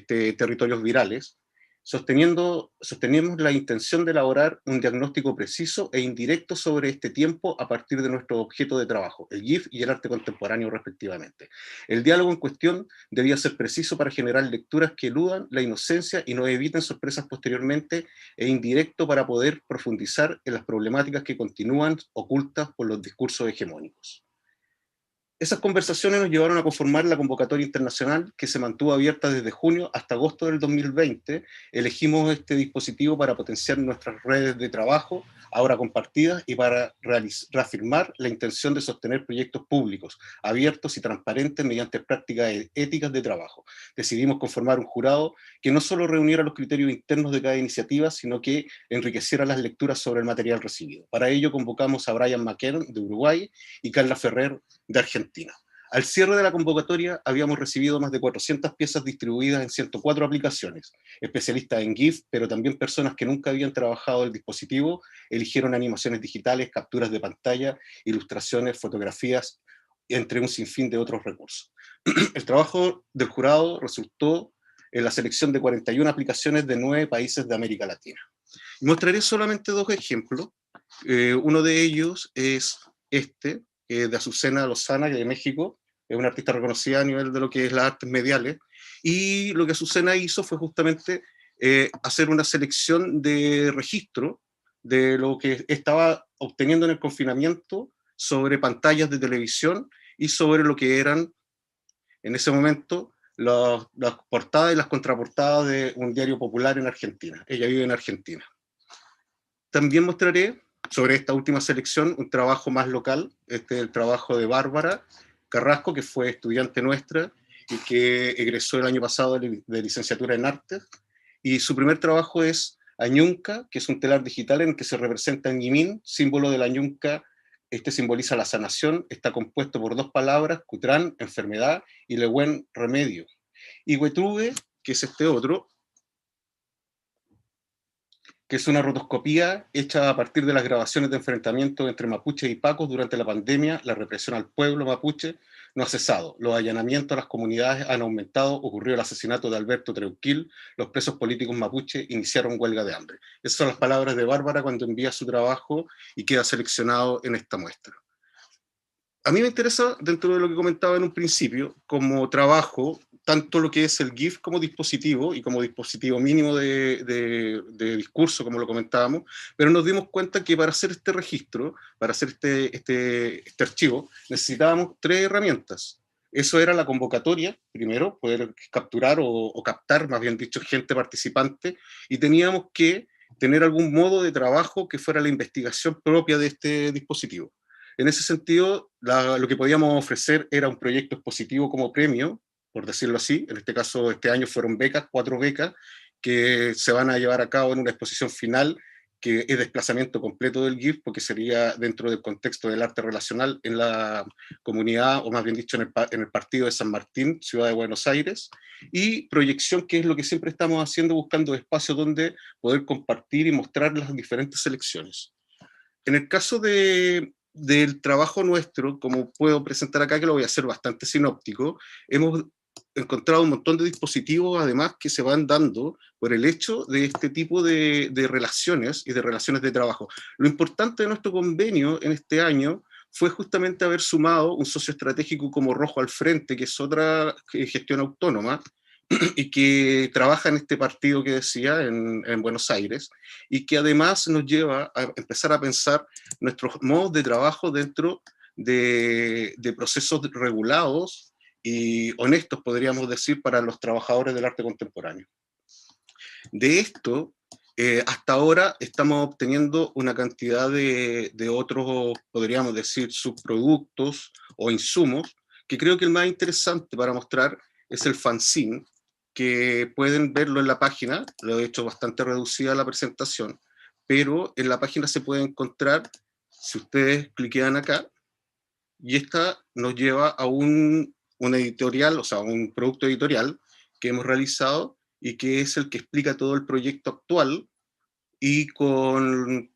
territorios virales, sostenemos la intención de elaborar un diagnóstico preciso e indirecto sobre este tiempo a partir de nuestro objeto de trabajo, el GIF y el arte contemporáneo respectivamente. El diálogo en cuestión debía ser preciso para generar lecturas que eludan la inocencia y no eviten sorpresas posteriormente, e indirecto para poder profundizar en las problemáticas que continúan ocultas por los discursos hegemónicos. Esas conversaciones nos llevaron a conformar la convocatoria internacional que se mantuvo abierta desde junio hasta agosto del 2020. Elegimos este dispositivo para potenciar nuestras redes de trabajo, ahora compartidas, y para reafirmar la intención de sostener proyectos públicos, abiertos y transparentes mediante prácticas éticas de trabajo. Decidimos conformar un jurado que no solo reuniera los criterios internos de cada iniciativa, sino que enriqueciera las lecturas sobre el material recibido. Para ello convocamos a Brian McKern de Uruguay y Carla Ferrer de Argentina. Al cierre de la convocatoria habíamos recibido más de 400 piezas distribuidas en 104 aplicaciones. Especialistas en GIF, pero también personas que nunca habían trabajado el dispositivo, eligieron animaciones digitales, capturas de pantalla, ilustraciones, fotografías, entre un sinfín de otros recursos. El trabajo del jurado resultó en la selección de 41 aplicaciones de 9 países de América Latina. Y mostraré solamente 2 ejemplos. Uno de ellos es este, de Azucena Lozana, que de México, es una artista reconocida a nivel de lo que es las artes mediales, y lo que Azucena hizo fue justamente hacer una selección de registro de lo que estaba obteniendo en el confinamiento sobre pantallas de televisión y sobre lo que eran, en ese momento, las portadas y las contraportadas de un diario popular en Argentina. Ella vive en Argentina. También mostraré sobre esta última selección un trabajo más local, el trabajo de Bárbara Carrasco, que fue estudiante nuestra y que egresó el año pasado de licenciatura en artes, y su primer trabajo es Añunca, que es un telar digital en el que se representa Ñimín, símbolo de la ñunca. Este simboliza la sanación, está compuesto por 2 palabras, Cutrán, enfermedad, y Lehuen, remedio. Y Huetruve, que es este otro, que es una rotoscopía hecha a partir de las grabaciones de enfrentamientos entre mapuches y pacos durante la pandemia. La represión al pueblo mapuche no ha cesado. Los allanamientos a las comunidades han aumentado. Ocurrió el asesinato de Alberto Treuquil. Los presos políticos mapuche iniciaron huelga de hambre. Esas son las palabras de Bárbara cuando envía su trabajo y queda seleccionado en esta muestra. A mí me interesa, dentro de lo que comentaba en un principio, como trabajo, tanto lo que es el GIF como dispositivo, y como dispositivo mínimo de discurso, como lo comentábamos, pero nos dimos cuenta que para hacer este registro, para hacer este archivo, necesitábamos 3 herramientas. Eso era la convocatoria, primero, poder capturar o captar, más bien dicho, gente participante, y teníamos que tener algún modo de trabajo que fuera la investigación propia de este dispositivo. En ese sentido, lo que podíamos ofrecer era un proyecto expositivo como premio, por decirlo así. En este caso, este año fueron becas, 4 becas, que se van a llevar a cabo en una exposición final, que es desplazamiento completo del GIF, porque sería dentro del contexto del arte relacional en la comunidad, o más bien dicho, en el partido de San Martín, ciudad de Buenos Aires, y proyección, que es lo que siempre estamos haciendo, buscando espacios donde poder compartir y mostrar las diferentes selecciones. En el caso del trabajo nuestro, como puedo presentar acá, que lo voy a hacer bastante sinóptico, hemos encontrado un montón de dispositivos, además, que se van dando por el hecho de este tipo de relaciones y de relaciones de trabajo. Lo importante de nuestro convenio en este año fue justamente haber sumado un socio estratégico como Rojo al Frente, que es otra gestión autónoma, y que trabaja en este partido que decía, en Buenos Aires, y que además nos lleva a empezar a pensar nuestros modos de trabajo dentro de procesos regulados y honestos, podríamos decir, para los trabajadores del arte contemporáneo. De esto, hasta ahora estamos obteniendo una cantidad de otros, podríamos decir, subproductos o insumos, que creo que el más interesante para mostrar es el fanzine, que pueden verlo en la página. Lo he hecho bastante reducida la presentación, pero en la página se puede encontrar, si ustedes cliquean acá, y esta nos lleva a un editorial, o sea, un producto editorial que hemos realizado y que es el que explica todo el proyecto actual, y con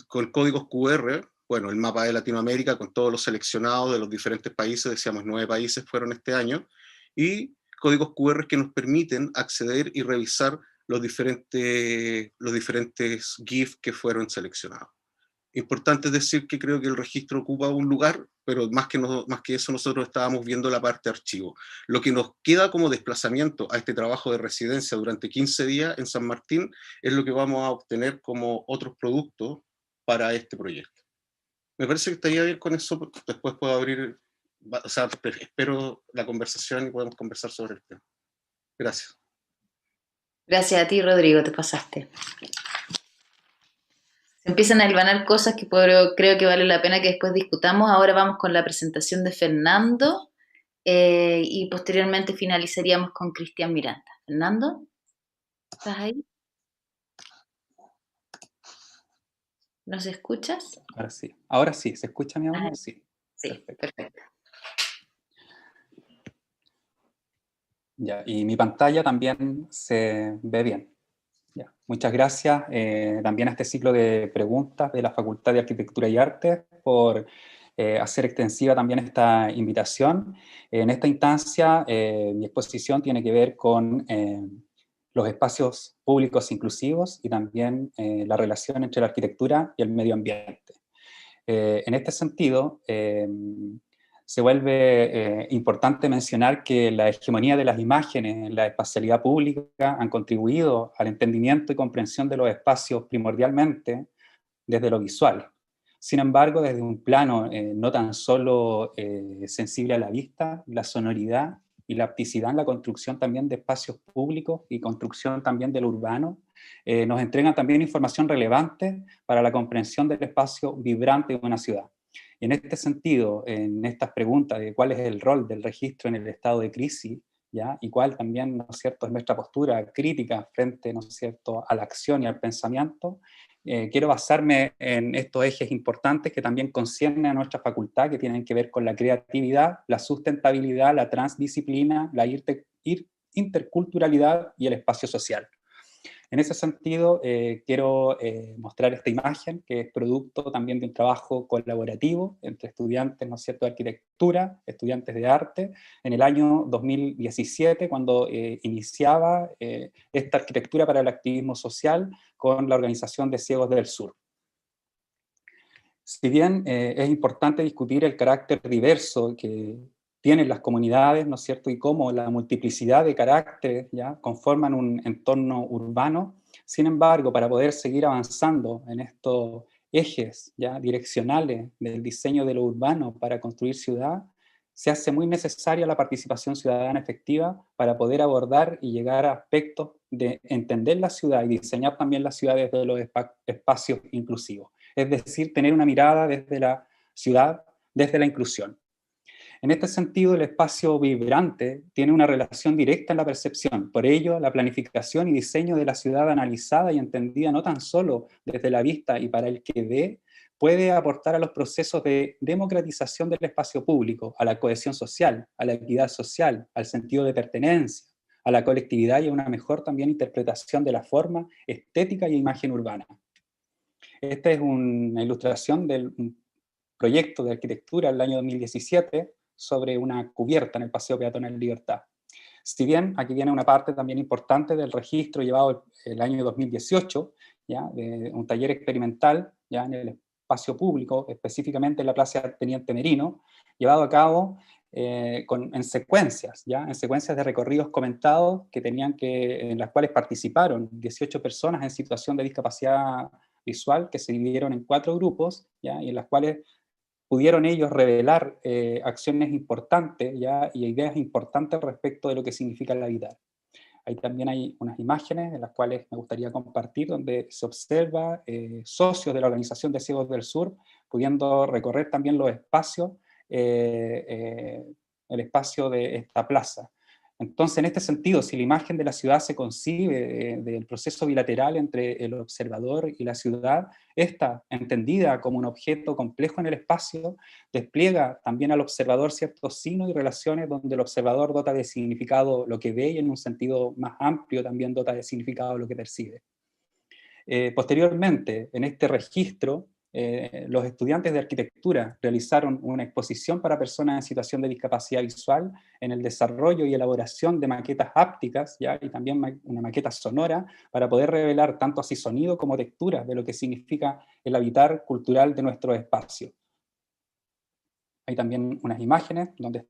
códigos QR, bueno, el mapa de Latinoamérica con todos los seleccionados de los diferentes países, decíamos 9 países fueron este año, y códigos QR que nos permiten acceder y revisar los diferentes GIF que fueron seleccionados. Importante decir que creo que el registro ocupa un lugar, pero más que eso nosotros estábamos viendo la parte archivo. Lo que nos queda como desplazamiento a este trabajo de residencia durante 15 días en San Martín es lo que vamos a obtener como otros productos para este proyecto. Me parece que estaría bien con eso, después puedo abrir o sea, espero la conversación y podemos conversar sobre el tema. Gracias. Gracias a ti, Rodrigo, te pasaste. Se empiezan a hilvanar cosas que creo que vale la pena que después discutamos. Ahora vamos con la presentación de Fernando y posteriormente finalizaríamos con Cristian Miranda. Fernando, ¿estás ahí? ¿Nos escuchas? Ahora sí, ¿se escucha mi audio? Sí. Sí, perfecto. Ya, y mi pantalla también se ve bien. Ya, muchas gracias también a este ciclo de preguntas de la Facultad de Arquitectura y Arte por hacer extensiva también esta invitación. En esta instancia, mi exposición tiene que ver con los espacios públicos inclusivos y también la relación entre la arquitectura y el medio ambiente. En este sentido, se vuelve importante mencionar que la hegemonía de las imágenes en la espacialidad pública han contribuido al entendimiento y comprensión de los espacios primordialmente desde lo visual. Sin embargo, desde un plano no tan solo sensible a la vista, la sonoridad y la hapticidad en la construcción también de espacios públicos y construcción también del urbano, nos entregan también información relevante para la comprensión del espacio vibrante de una ciudad. Y en este sentido, en estas preguntas de cuál es el rol del registro en el estado de crisis, ¿ya? Y cuál también, ¿no es cierto?, es nuestra postura crítica frente, ¿no es cierto?, a la acción y al pensamiento, quiero basarme en estos ejes importantes que también conciernen a nuestra facultad, que tienen que ver con la creatividad, la sustentabilidad, la transdisciplina, la interculturalidad y el espacio social. En ese sentido, quiero mostrar esta imagen, que es producto también de un trabajo colaborativo entre estudiantes, ¿no es cierto?, de arquitectura, estudiantes de arte, en el año 2017, cuando iniciaba esta arquitectura para el activismo social con la Organización de Ciegos del Sur. Si bien es importante discutir el carácter diverso que tienen las comunidades, ¿no es cierto?, y cómo la multiplicidad de caracteres ya conforman un entorno urbano. Sin embargo, para poder seguir avanzando en estos ejes ya direccionales del diseño de lo urbano para construir ciudad, se hace muy necesaria la participación ciudadana efectiva para poder abordar y llegar a aspectos de entender la ciudad y diseñar también la ciudad desde los espacios inclusivos. Es decir, tener una mirada desde la ciudad, desde la inclusión. En este sentido, el espacio vibrante tiene una relación directa en la percepción. Por ello, la planificación y diseño de la ciudad analizada y entendida no tan solo desde la vista y para el que ve, puede aportar a los procesos de democratización del espacio público, a la cohesión social, a la equidad social, al sentido de pertenencia, a la colectividad y a una mejor también interpretación de la forma, estética y imagen urbana. Esta es una ilustración del proyecto de arquitectura del año 2017 sobre una cubierta en el Paseo Peatonal Libertad. Si bien aquí viene una parte también importante del registro llevado el año 2018, ¿ya?, de un taller experimental ya en el espacio público, específicamente en la Plaza Teniente Merino, llevado a cabo en secuencias, ¿ya?, en secuencias de recorridos comentados en las cuales participaron 18 personas en situación de discapacidad visual que se dividieron en 4 grupos, ¿ya?, y en las cuales pudieron ellos revelar acciones importantes ¿ya?, y ideas importantes respecto de lo que significa el habitar. Ahí también hay unas imágenes en las cuales me gustaría compartir, donde se observa socios de la Organización de Ciegos del Sur pudiendo recorrer también los espacios, el espacio de esta plaza. Entonces, en este sentido, si la imagen de la ciudad se concibe del proceso bilateral entre el observador y la ciudad, esta, entendida como un objeto complejo en el espacio, despliega también al observador ciertos signos y relaciones donde el observador dota de significado lo que ve y en un sentido más amplio también dota de significado lo que percibe. Posteriormente, en este registro, los estudiantes de arquitectura realizaron una exposición para personas en situación de discapacidad visual en el desarrollo y elaboración de maquetas hápticas, ¿ya?, y también una maqueta sonora para poder revelar tanto así sonido como textura de lo que significa el habitar cultural de nuestro espacio. Hay también unas imágenes donde,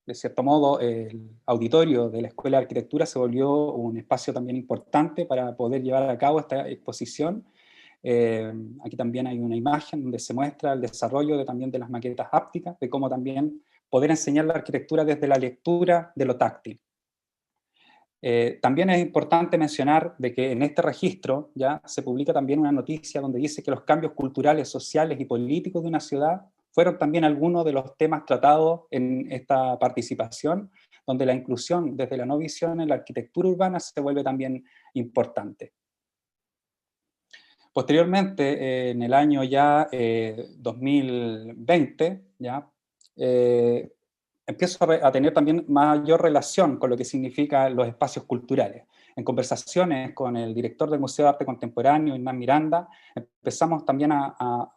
de cierto modo, el auditorio de la Escuela de Arquitectura se volvió un espacio también importante para poder llevar a cabo esta exposición. Aquí también hay una imagen donde se muestra el desarrollo también de las maquetas hápticas, de cómo también poder enseñar la arquitectura desde la lectura de lo táctil. También es importante mencionar de que en este registro ya se publica también una noticia donde dice que los cambios culturales, sociales y políticos de una ciudad fueron también algunos de los temas tratados en esta participación, donde la inclusión desde la no visión en la arquitectura urbana se vuelve también importante. Posteriormente, en el año ya 2020, ya, empiezo a tener también mayor relación con lo que significan los espacios culturales. En conversaciones con el director del Museo de Arte Contemporáneo, Hernán Miranda, empezamos también a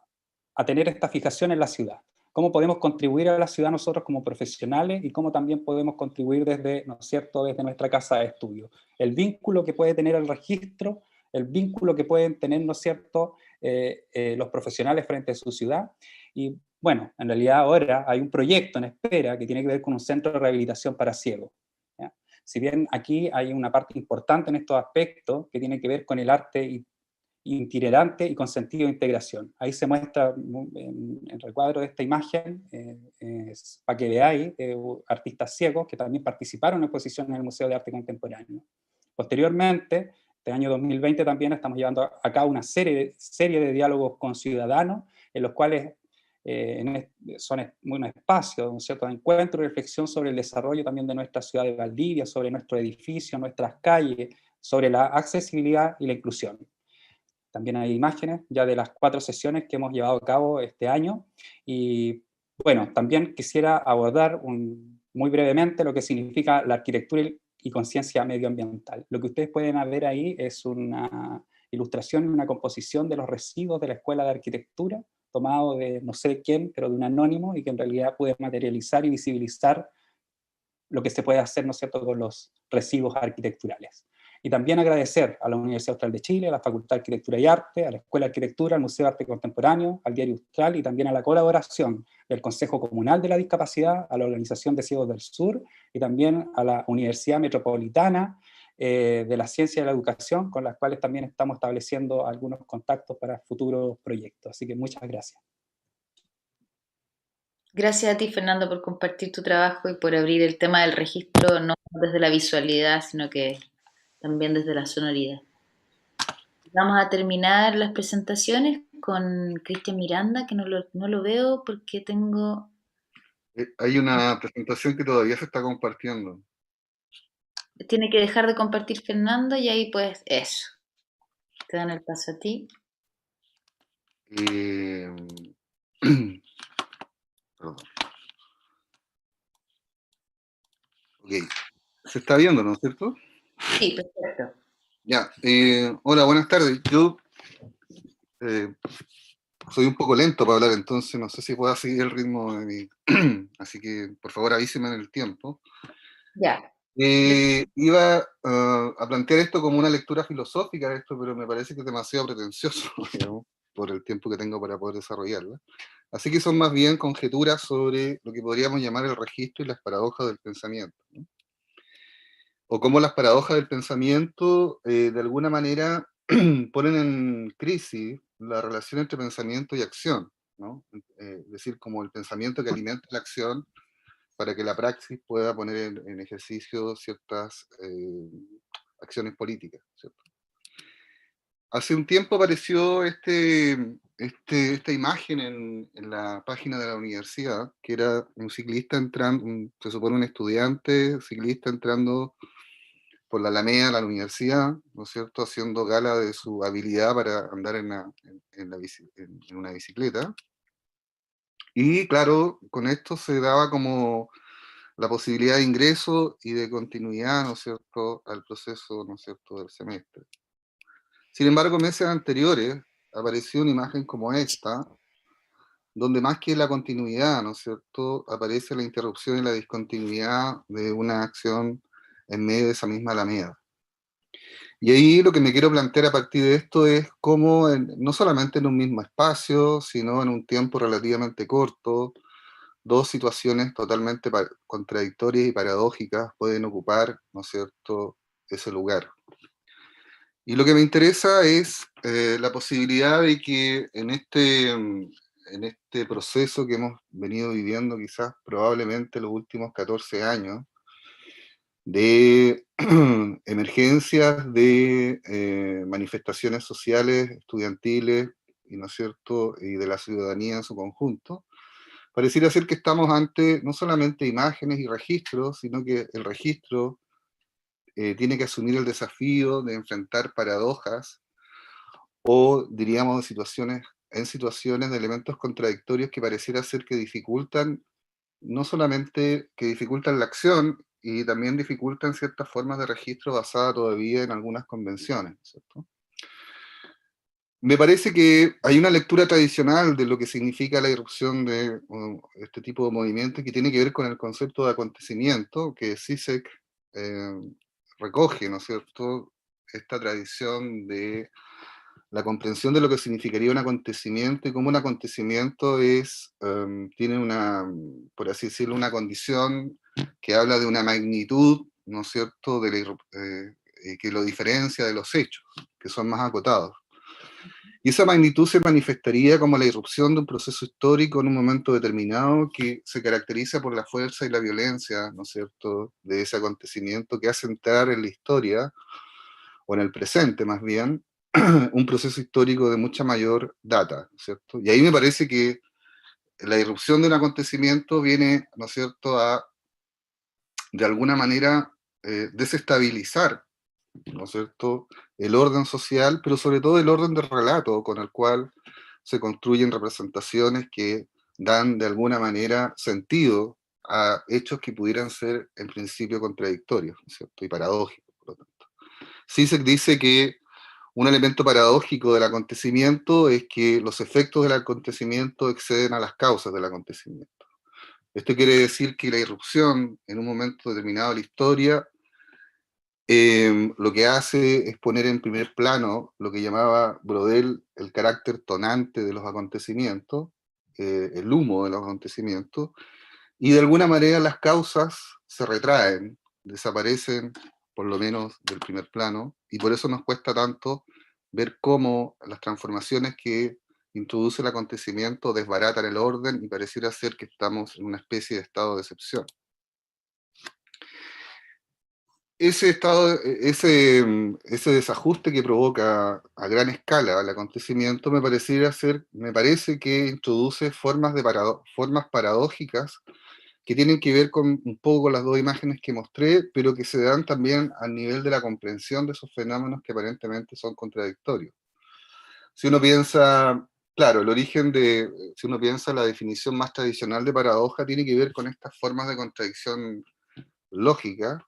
tener esta fijación en la ciudad. Cómo podemos contribuir a la ciudad nosotros como profesionales y cómo también podemos contribuir desde, ¿no es cierto?, desde nuestra casa de estudio. El vínculo que puede tener el registro, el vínculo que pueden tener, ¿no es cierto?, los profesionales frente a su ciudad. Y bueno, en realidad ahora hay un proyecto en espera que tiene que ver con un centro de rehabilitación para ciegos, ¿ya? Si bien aquí hay una parte importante en estos aspectos que tiene que ver con el arte itinerante y con sentido de integración. Ahí se muestra en el recuadro de esta imagen, para que veáis, artistas ciegos que también participaron en exposiciones en el Museo de Arte Contemporáneo. Posteriormente, este año 2020 también estamos llevando a cabo una serie de diálogos con ciudadanos, en los cuales son un espacio, un cierto encuentro y reflexión sobre el desarrollo también de nuestra ciudad de Valdivia, sobre nuestro edificio, nuestras calles, sobre la accesibilidad y la inclusión. También hay imágenes ya de las 4 sesiones que hemos llevado a cabo este año, y bueno, también quisiera abordar muy brevemente lo que significa la arquitectura y conciencia medioambiental. Lo que ustedes pueden ver ahí es una ilustración y una composición de los residuos de la Escuela de Arquitectura, tomado de no sé quién, pero de un anónimo, y que en realidad puede materializar y visibilizar lo que se puede hacer, ¿no es cierto?, con los residuos arquitecturales. Y también agradecer a la Universidad Austral de Chile, a la Facultad de Arquitectura y Arte, a la Escuela de Arquitectura, al Museo de Arte Contemporáneo, al Diario Austral, y también a la colaboración del Consejo Comunal de la Discapacidad, a la Organización de Ciegos del Sur, y también a la Universidad Metropolitana de la Ciencia y la Educación, con las cuales también estamos estableciendo algunos contactos para futuros proyectos. Así que muchas gracias. Gracias a ti, Fernando, por compartir tu trabajo y por abrir el tema del registro, no desde la visualidad, sino que también desde la sonoridad. Vamos a terminar las presentaciones con Cristian Miranda, que no lo veo porque tengo... Hay una presentación que todavía se está compartiendo. Tiene que dejar de compartir Fernando y ahí pues eso. Te dan el paso a ti. Perdón. Ok. ¿Se está viendo, no es cierto? Sí, perfecto. Ya. Hola, buenas tardes. Yo soy un poco lento para hablar, entonces no sé si puedo seguir el ritmo de mi... Así que, por favor, avíseme en el tiempo. Ya. Iba a plantear esto como una lectura filosófica de esto, pero me parece que es demasiado pretencioso, digamos, por el tiempo que tengo para poder desarrollarla. Así que son más bien conjeturas sobre lo que podríamos llamar el registro y las paradojas del pensamiento, ¿no? O cómo las paradojas del pensamiento, de alguna manera, ponen en crisis la relación entre pensamiento y acción, ¿no? Es decir, como el pensamiento que alimenta la acción, para que la praxis pueda poner en ejercicio ciertas acciones políticas, ¿cierto? Hace un tiempo apareció esta imagen en la página de la universidad, que era un ciclista entrando, se supone un estudiante ciclista entrando por la Alameda a la universidad, ¿no es cierto?, haciendo gala de su habilidad para andar en una bicicleta. Y claro, con esto se daba como la posibilidad de ingreso y de continuidad, ¿no es cierto?, al proceso, ¿no es cierto?, del semestre. Sin embargo, meses anteriores apareció una imagen como esta, donde más que la continuidad, ¿no es cierto?, aparece la interrupción y la discontinuidad de una acción en medio de esa misma alameda. Y ahí lo que me quiero plantear a partir de esto es cómo, no solamente en un mismo espacio, sino en un tiempo relativamente corto, dos situaciones totalmente contradictorias y paradójicas pueden ocupar, ¿no es cierto?, ese lugar. Y lo que me interesa es la posibilidad de que en este proceso que hemos venido viviendo quizás probablemente los últimos 14 años, de emergencias de manifestaciones sociales, estudiantiles, y, ¿no es cierto?, y de la ciudadanía en su conjunto, pareciera ser que estamos ante no solamente imágenes y registros, sino que el registro tiene que asumir el desafío de enfrentar paradojas o, diríamos, en situaciones de elementos contradictorios que pareciera ser que dificultan, no solamente que dificultan la acción, y también dificultan ciertas formas de registro basada todavía en algunas convenciones, ¿cierto? Me parece que hay una lectura tradicional de lo que significa la irrupción de este tipo de movimientos que tiene que ver con el concepto de acontecimiento, que Zizek recoge, ¿no es cierto?, esta tradición de la comprensión de lo que significaría un acontecimiento y cómo un acontecimiento tiene una, por así decirlo, una condición que habla de una magnitud, ¿no es cierto?, que lo diferencia de los hechos, que son más acotados. Y esa magnitud se manifestaría como la irrupción de un proceso histórico en un momento determinado que se caracteriza por la fuerza y la violencia, ¿no es cierto?, de ese acontecimiento que hace entrar en la historia, o en el presente más bien, un proceso histórico de mucha mayor data, ¿cierto? Y ahí me parece que la irrupción de un acontecimiento viene, ¿no es cierto?, a, de alguna manera, desestabilizar, ¿no es cierto?, el orden social, pero sobre todo el orden del relato con el cual se construyen representaciones que dan de alguna manera sentido a hechos que pudieran ser en principio contradictorios, ¿no es cierto?, y paradójicos, por lo tanto. Zizek dice que un elemento paradójico del acontecimiento es que los efectos del acontecimiento exceden a las causas del acontecimiento. Esto quiere decir que la irrupción en un momento determinado de la historia lo que hace es poner en primer plano lo que llamaba Brodel el carácter tonante de los acontecimientos, el humo de los acontecimientos, y de alguna manera las causas se retraen, desaparecen por lo menos del primer plano, y por eso nos cuesta tanto ver cómo las transformaciones que introduce el acontecimiento desbaratan el orden y pareciera ser que estamos en una especie de estado de excepción. Ese desajuste que provoca a gran escala el acontecimiento me parece que introduce formas paradójicas que tienen que ver con un poco con las dos imágenes que mostré, pero que se dan también al nivel de la comprensión de esos fenómenos que aparentemente son contradictorios. Si uno piensa, claro, si uno piensa la definición más tradicional de paradoja, tiene que ver con estas formas de contradicción lógica,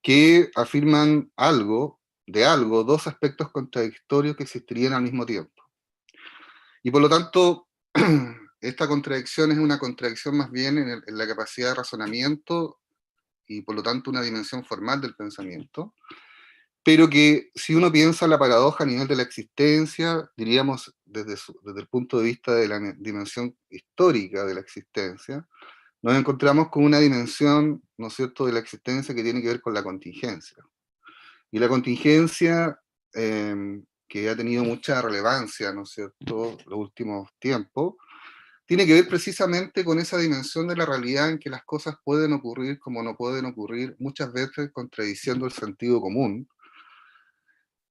que afirman dos aspectos contradictorios que existirían al mismo tiempo. Y por lo tanto, esta contradicción es una contradicción más bien en la capacidad de razonamiento y por lo tanto una dimensión formal del pensamiento, pero que si uno piensa la paradoja a nivel de la existencia, diríamos desde el punto de vista de la dimensión histórica de la existencia, nos encontramos con una dimensión, ¿no es cierto?, de la existencia que tiene que ver con la contingencia. Y la contingencia, que ha tenido mucha relevancia, ¿no es cierto?, los últimos tiempos, tiene que ver precisamente con esa dimensión de la realidad en que las cosas pueden ocurrir como no pueden ocurrir, muchas veces contradiciendo el sentido común,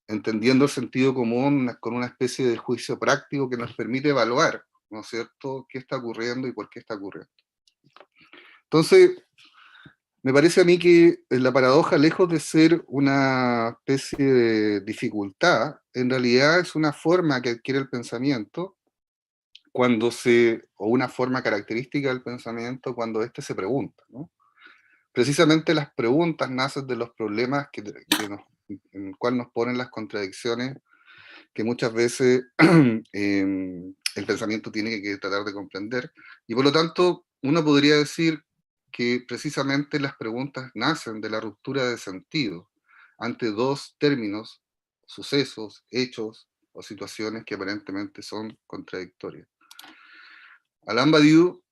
entendiendo el sentido común con una especie de juicio práctico que nos permite evaluar, ¿no es cierto?, qué está ocurriendo y por qué está ocurriendo. Entonces, me parece a mí que la paradoja, lejos de ser una especie de dificultad, en realidad es una forma que adquiere el pensamiento o una forma característica del pensamiento cuando éste se pregunta, ¿no? Precisamente las preguntas nacen de los problemas en el cual nos ponen las contradicciones que muchas veces el pensamiento tiene que tratar de comprender. Y por lo tanto, uno podría decir que precisamente las preguntas nacen de la ruptura de sentido ante dos términos, sucesos, hechos o situaciones que aparentemente son contradictorias. Alain Badiou,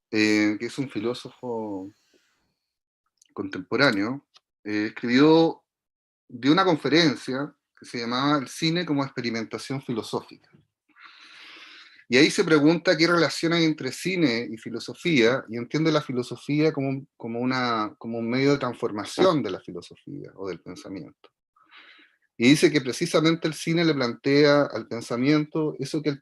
que es un filósofo contemporáneo, dio una conferencia que se llamaba El cine como experimentación filosófica. Y ahí se pregunta qué relación hay entre cine y filosofía, y entiende la filosofía como un medio de transformación de la filosofía o del pensamiento. Y dice que precisamente el cine le plantea al pensamiento eso que el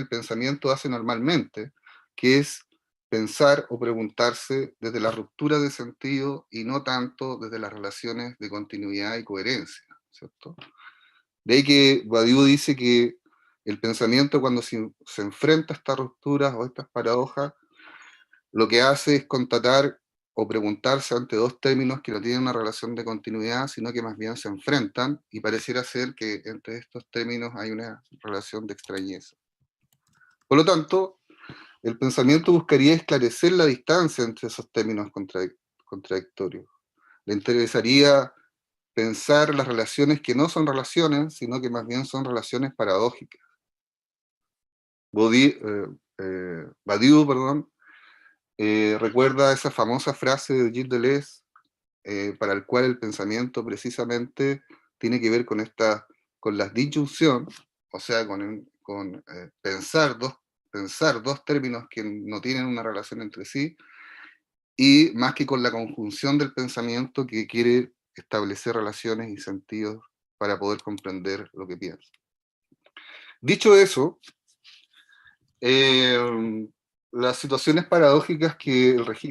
pensamiento hace normalmente, que es pensar o preguntarse desde la ruptura de sentido y no tanto desde las relaciones de continuidad y coherencia, ¿cierto? De ahí que Badiou dice que el pensamiento, cuando se enfrenta a estas rupturas o a estas paradojas, lo que hace es constatar o preguntarse ante dos términos que no tienen una relación de continuidad, sino que más bien se enfrentan, y pareciera ser que entre estos términos hay una relación de extrañeza. Por lo tanto, el pensamiento buscaría esclarecer la distancia entre esos términos contradictorios. Le interesaría pensar las relaciones que no son relaciones, sino que más bien son relaciones paradójicas. Badiou, recuerda esa famosa frase de Gilles Deleuze, para el cual el pensamiento precisamente tiene que ver con la disyunción, o sea, con pensar dos términos que no tienen una relación entre sí, y más que con la conjunción del pensamiento que quiere establecer relaciones y sentidos para poder comprender lo que piensa. Dicho eso, las situaciones paradójicas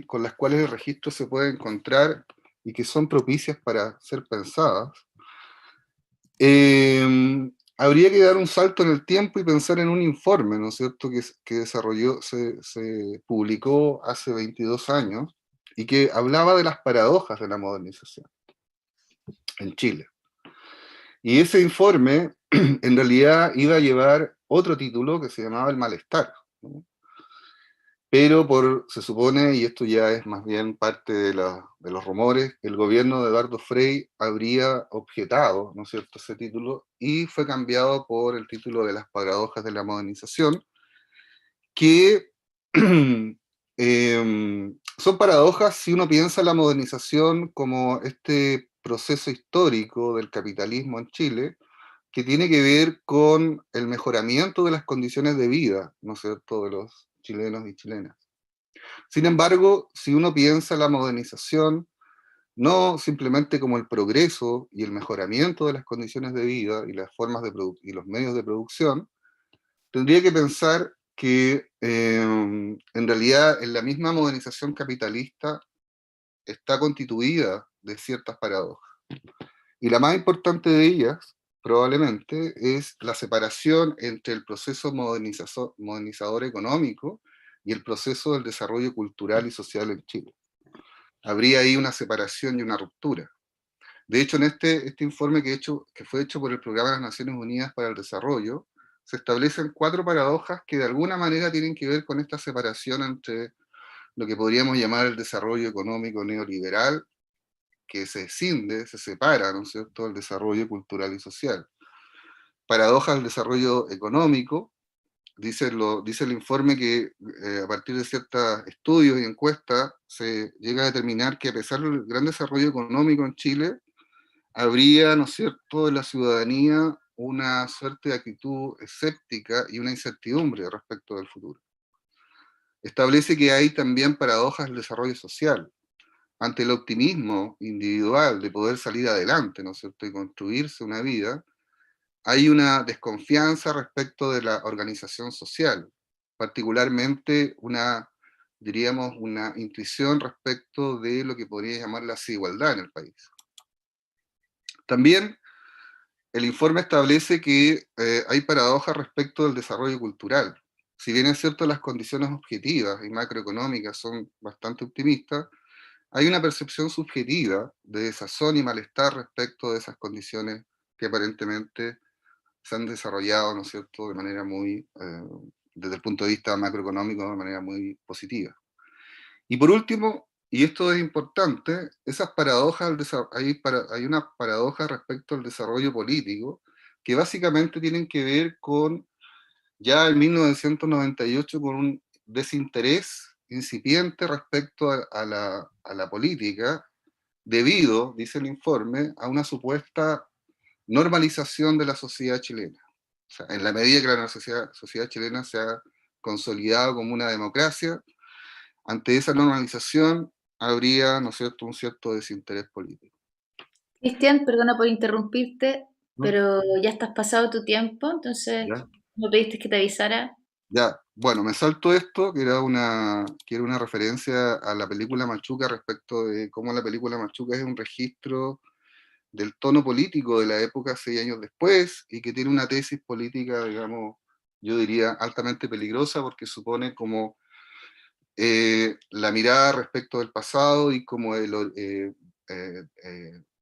con las cuales el registro se puede encontrar y que son propicias para ser pensadas, habría que dar un salto en el tiempo y pensar en un informe, ¿no es cierto?, que se publicó hace 22 años y que hablaba de las paradojas de la modernización en Chile. Y ese informe en realidad iba a llevar otro título que se llamaba El malestar, ¿no? Pero se supone, y esto ya es más bien parte de los rumores, que el gobierno de Eduardo Frei habría objetado, ¿no es cierto?, ese título, y fue cambiado por el título de Las paradojas de la modernización, que son paradojas si uno piensa la modernización como este proceso histórico del capitalismo en Chile, que tiene que ver con el mejoramiento de las condiciones de vida, ¿no es cierto?, de los chilenos y chilenas. Sin embargo, si uno piensa la modernización no simplemente como el progreso y el mejoramiento de las condiciones de vida y las formas y los medios de producción, tendría que pensar que en realidad en la misma modernización capitalista está constituida de ciertas paradojas. Y la más importante de ellas, probablemente, es la separación entre el proceso modernizador económico y el proceso del desarrollo cultural y social en Chile. Habría ahí una separación y una ruptura. De hecho, en este informe que fue hecho por el Programa de las Naciones Unidas para el Desarrollo, se establecen 4 paradojas que de alguna manera tienen que ver con esta separación entre lo que podríamos llamar el desarrollo económico neoliberal, que se separa, ¿no es cierto?, del desarrollo cultural y social. Paradoja del desarrollo económico, dice el informe que a partir de ciertos estudios y encuestas se llega a determinar que a pesar del gran desarrollo económico en Chile, habría, ¿no es cierto?, en la ciudadanía una suerte de actitud escéptica y una incertidumbre respecto del futuro. Establece que hay también paradojas del desarrollo social. Ante el optimismo individual de poder salir adelante, ¿no es cierto?, y construirse una vida, hay una desconfianza respecto de la organización social, particularmente diríamos, una intuición respecto de lo que podría llamar la desigualdad en el país. También el informe establece que hay paradojas respecto del desarrollo cultural. Si bien es cierto las condiciones objetivas y macroeconómicas son bastante optimistas, hay una percepción subjetiva de desazón y malestar respecto de esas condiciones que aparentemente se han desarrollado, ¿no es cierto?, de manera desde el punto de vista macroeconómico, de manera muy positiva. Y por último, y esto es importante, esas paradojas, hay una paradoja respecto al desarrollo político, que básicamente tienen que ver con, ya en 1998, con un desinterés incipiente respecto a la política, debido, dice el informe, a una supuesta normalización de la sociedad chilena. O sea, en la medida que la sociedad chilena se ha consolidado como una democracia, ante esa normalización habría, ¿no es cierto?, un cierto desinterés político. Cristian, perdona por interrumpirte, ¿No? pero ya estás pasado tu tiempo, entonces ¿Ya? me pediste que te avisara. Ya, bueno, me salto esto, que era una referencia a la película Machuca respecto de cómo la película Machuca es un registro del tono político de la época 6 años después, y que tiene una tesis política, digamos, yo diría altamente peligrosa, porque supone como la mirada respecto del pasado y como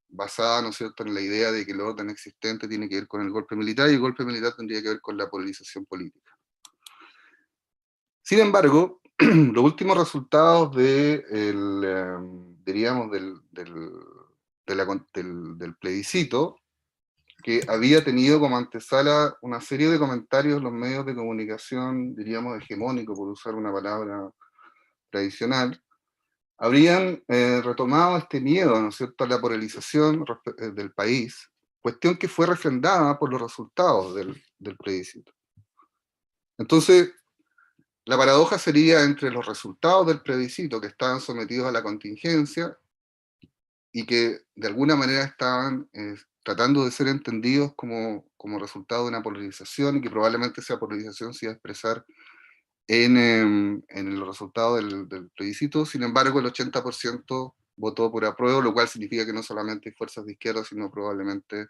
basada, ¿no es cierto?, en la idea de que el orden existente tiene que ver con el golpe militar, y el golpe militar tendría que ver con la polarización política. Sin embargo, los últimos resultados diríamos, del plebiscito, que había tenido como antesala una serie de comentarios en los medios de comunicación, diríamos, hegemónicos, por usar una palabra tradicional, habrían retomado este miedo, ¿no es cierto?, a la polarización del país, cuestión que fue refrendada por los resultados del plebiscito. Entonces, la paradoja sería entre los resultados del plebiscito, que estaban sometidos a la contingencia y que de alguna manera estaban tratando de ser entendidos como resultado de una polarización, y que probablemente esa polarización se iba a expresar en el resultado del plebiscito. Sin embargo, el 80% votó por apruebo, lo cual significa que no solamente hay fuerzas de izquierda, sino probablemente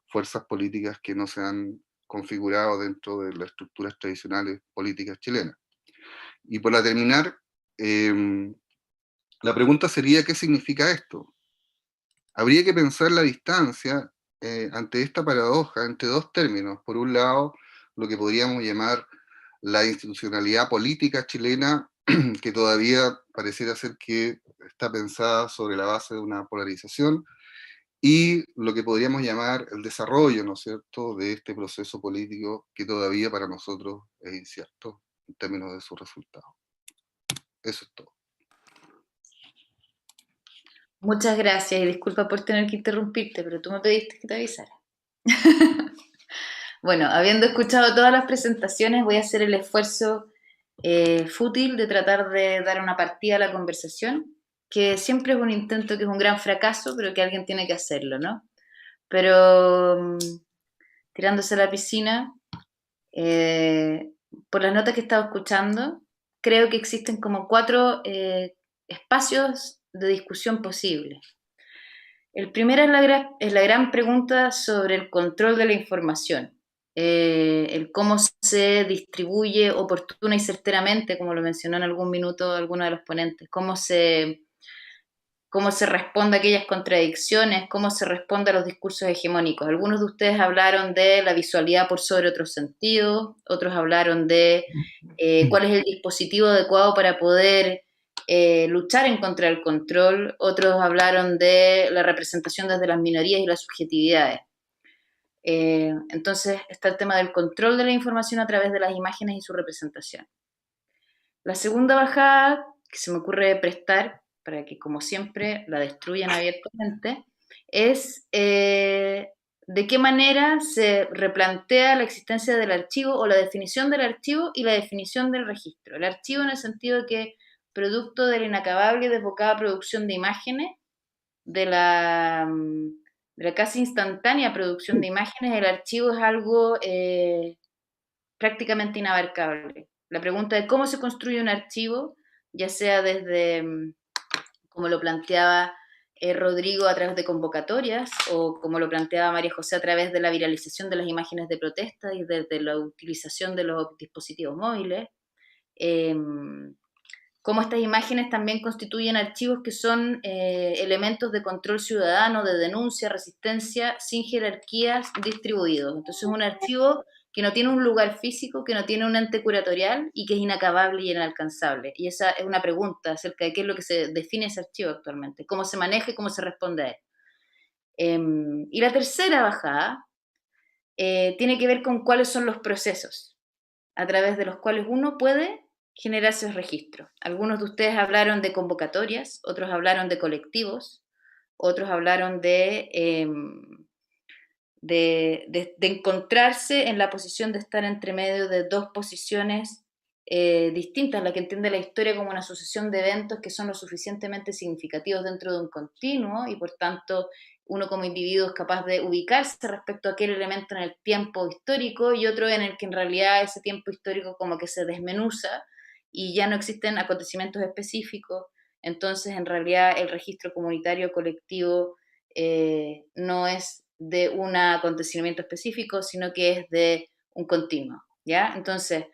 fuerzas políticas que no se han configurado dentro de las estructuras tradicionales políticas chilenas. Y para terminar, la pregunta sería, ¿qué significa esto? Habría que pensar la distancia ante esta paradoja entre dos términos. Por un lado, lo que podríamos llamar la institucionalidad política chilena, que todavía pareciera ser que está pensada sobre la base de una polarización, y lo que podríamos llamar el desarrollo, ¿no es cierto?, de este proceso político que todavía para nosotros es incierto en términos de su resultado. Eso es todo. Muchas gracias y disculpa por tener que interrumpirte, pero tú me pediste que te avisara. Bueno, habiendo escuchado todas las presentaciones, voy a hacer el esfuerzo fútil de tratar de dar una partida a la conversación, que siempre es un intento que es un gran fracaso, pero que alguien tiene que hacerlo, ¿no? Pero tirándose a la piscina, por las notas que he estado escuchando, creo que existen como 4 espacios de discusión posibles. El primero es la gran pregunta sobre el control de la información, el cómo se distribuye oportuna y certeramente, como lo mencionó en algún minuto alguno de los ponentes, cómo se responde a aquellas contradicciones, cómo se responde a los discursos hegemónicos. Algunos de ustedes hablaron de la visualidad por sobre otros sentidos, otros hablaron de cuál es el dispositivo adecuado para poder luchar en contra del control, otros hablaron de la representación desde las minorías y las subjetividades. Entonces está el tema del control de la información a través de las imágenes y su representación. La segunda bajada que se me ocurre prestar, para que como siempre la destruyan abiertamente, es de qué manera se replantea la existencia del archivo o la definición del archivo y la definición del registro. El archivo en el sentido de que producto de la inacabable y desbocada producción de imágenes, de la casi instantánea producción de imágenes, el archivo es algo prácticamente inabarcable. La pregunta de cómo se construye un archivo, ya sea desde, como lo planteaba Rodrigo a través de convocatorias, o como lo planteaba María José a través de la viralización de las imágenes de protesta y desde la utilización de los dispositivos móviles, cómo estas imágenes también constituyen archivos que son elementos de control ciudadano, de denuncia, resistencia, sin jerarquías distribuidos. Entonces un archivo que no tiene un lugar físico, que no tiene un ente curatorial y que es inacabable y inalcanzable. Y esa es una pregunta acerca de qué es lo que se define ese archivo actualmente, cómo se maneja y cómo se responde a él. Y la tercera bajada tiene que ver con cuáles son los procesos a través de los cuales uno puede generar esos registros. Algunos de ustedes hablaron de convocatorias, otros hablaron de colectivos, otros hablaron de de encontrarse en la posición de estar entre medio de dos posiciones distintas, la que entiende la historia como una sucesión de eventos que son lo suficientemente significativos dentro de un continuo y por tanto uno como individuo es capaz de ubicarse respecto a aquel elemento en el tiempo histórico y otro en el que en realidad ese tiempo histórico como que se desmenuza y ya no existen acontecimientos específicos, entonces en realidad el registro comunitario colectivo no es de un acontecimiento específico, sino que es de un continuo, ¿ya? Entonces,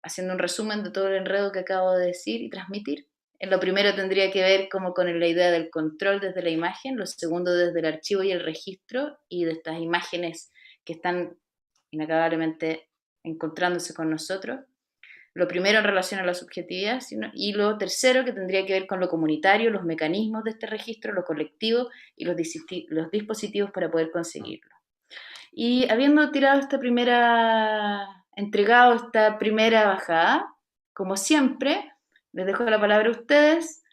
haciendo un resumen de todo el enredo que acabo de decir y transmitir, lo primero tendría que ver como con la idea del control desde la imagen, lo segundo desde el archivo y el registro, y de estas imágenes que están inacabablemente encontrándose con nosotros. Lo primero en relación a la subjetividad, y lo tercero que tendría que ver con lo comunitario, los mecanismos de este registro, lo colectivo y los dispositivos para poder conseguirlo. Y habiendo entregado esta primera bajada, como siempre, les dejo la palabra a ustedes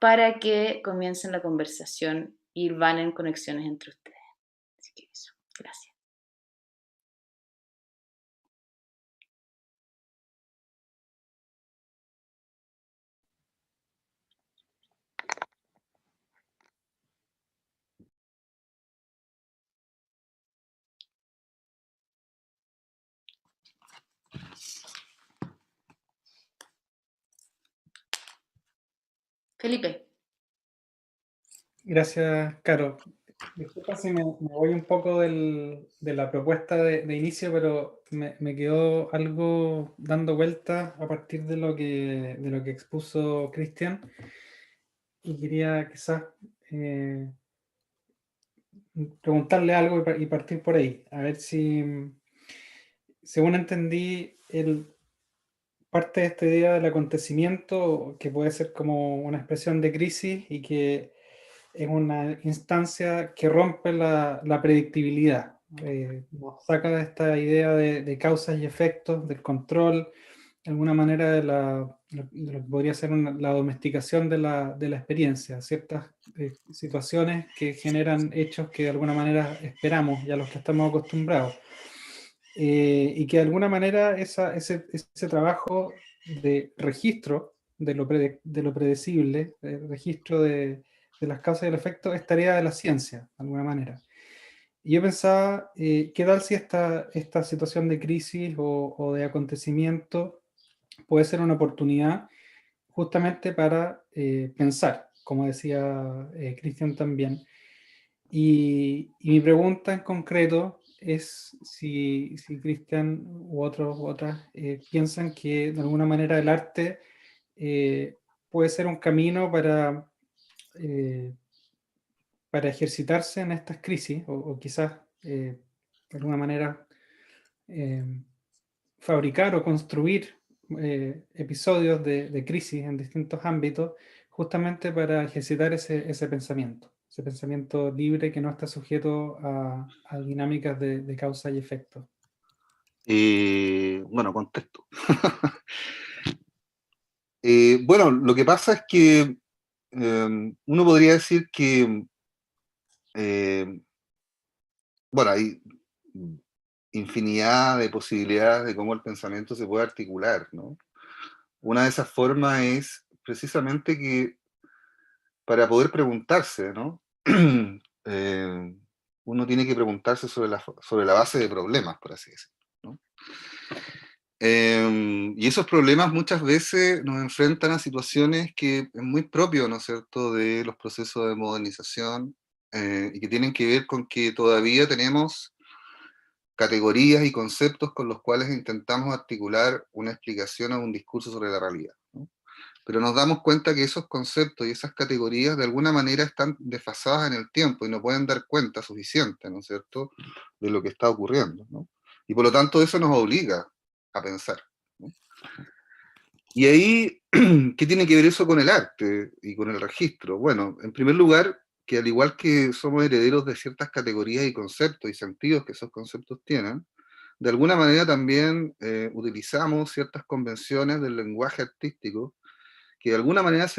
para que comiencen la conversación y vanen conexiones entre ustedes. Así que eso, gracias. Felipe. Gracias, Caro. Disculpa si me voy un poco de la propuesta de inicio, pero me quedó algo dando vueltas a partir de lo que expuso Cristian. Y quería quizás preguntarle algo y partir por ahí. A ver si, según entendí, parte de esta idea del acontecimiento, que puede ser como una expresión de crisis y que es una instancia que rompe la predictibilidad. Nos saca de esta idea de causas y efectos, del control, de alguna manera de lo que podría ser la domesticación de la experiencia, ciertas situaciones que generan hechos que de alguna manera esperamos y a los que estamos acostumbrados. Y que de alguna manera ese trabajo de registro de lo predecible, de registro de las causas y el efecto, es tarea de la ciencia, de alguna manera. Y yo pensaba, ¿qué tal si esta situación de crisis o de acontecimiento puede ser una oportunidad justamente para pensar, como decía Cristian también? Y mi pregunta en concreto es si Cristian u otros u otras piensan que de alguna manera el arte puede ser un camino para ejercitarse en estas crisis o quizás de alguna manera fabricar o construir episodios de crisis en distintos ámbitos justamente para ejercitar ese pensamiento libre que no está sujeto a dinámicas de causa y efecto. Bueno, contesto. Bueno, lo que pasa es que uno podría decir que bueno, hay infinidad de posibilidades de cómo el pensamiento se puede articular, ¿no? Una de esas formas es precisamente que para poder preguntarse, ¿no? Uno tiene que preguntarse sobre la base de problemas, por así decirlo, ¿no? Y esos problemas muchas veces nos enfrentan a situaciones que es muy propio, ¿no es cierto?, de los procesos de modernización y que tienen que ver con que todavía tenemos categorías y conceptos con los cuales intentamos articular una explicación o un discurso sobre la realidad, ¿no? Pero nos damos cuenta que esos conceptos y esas categorías de alguna manera están desfasadas en el tiempo y no pueden dar cuenta suficiente, ¿no es cierto?, de lo que está ocurriendo, ¿no? Y por lo tanto eso nos obliga a pensar, ¿no? Y ahí, ¿qué tiene que ver eso con el arte y con el registro? Bueno, en primer lugar, que al igual que somos herederos de ciertas categorías y conceptos y sentidos que esos conceptos tienen, de alguna manera también utilizamos ciertas convenciones del lenguaje artístico que de alguna manera se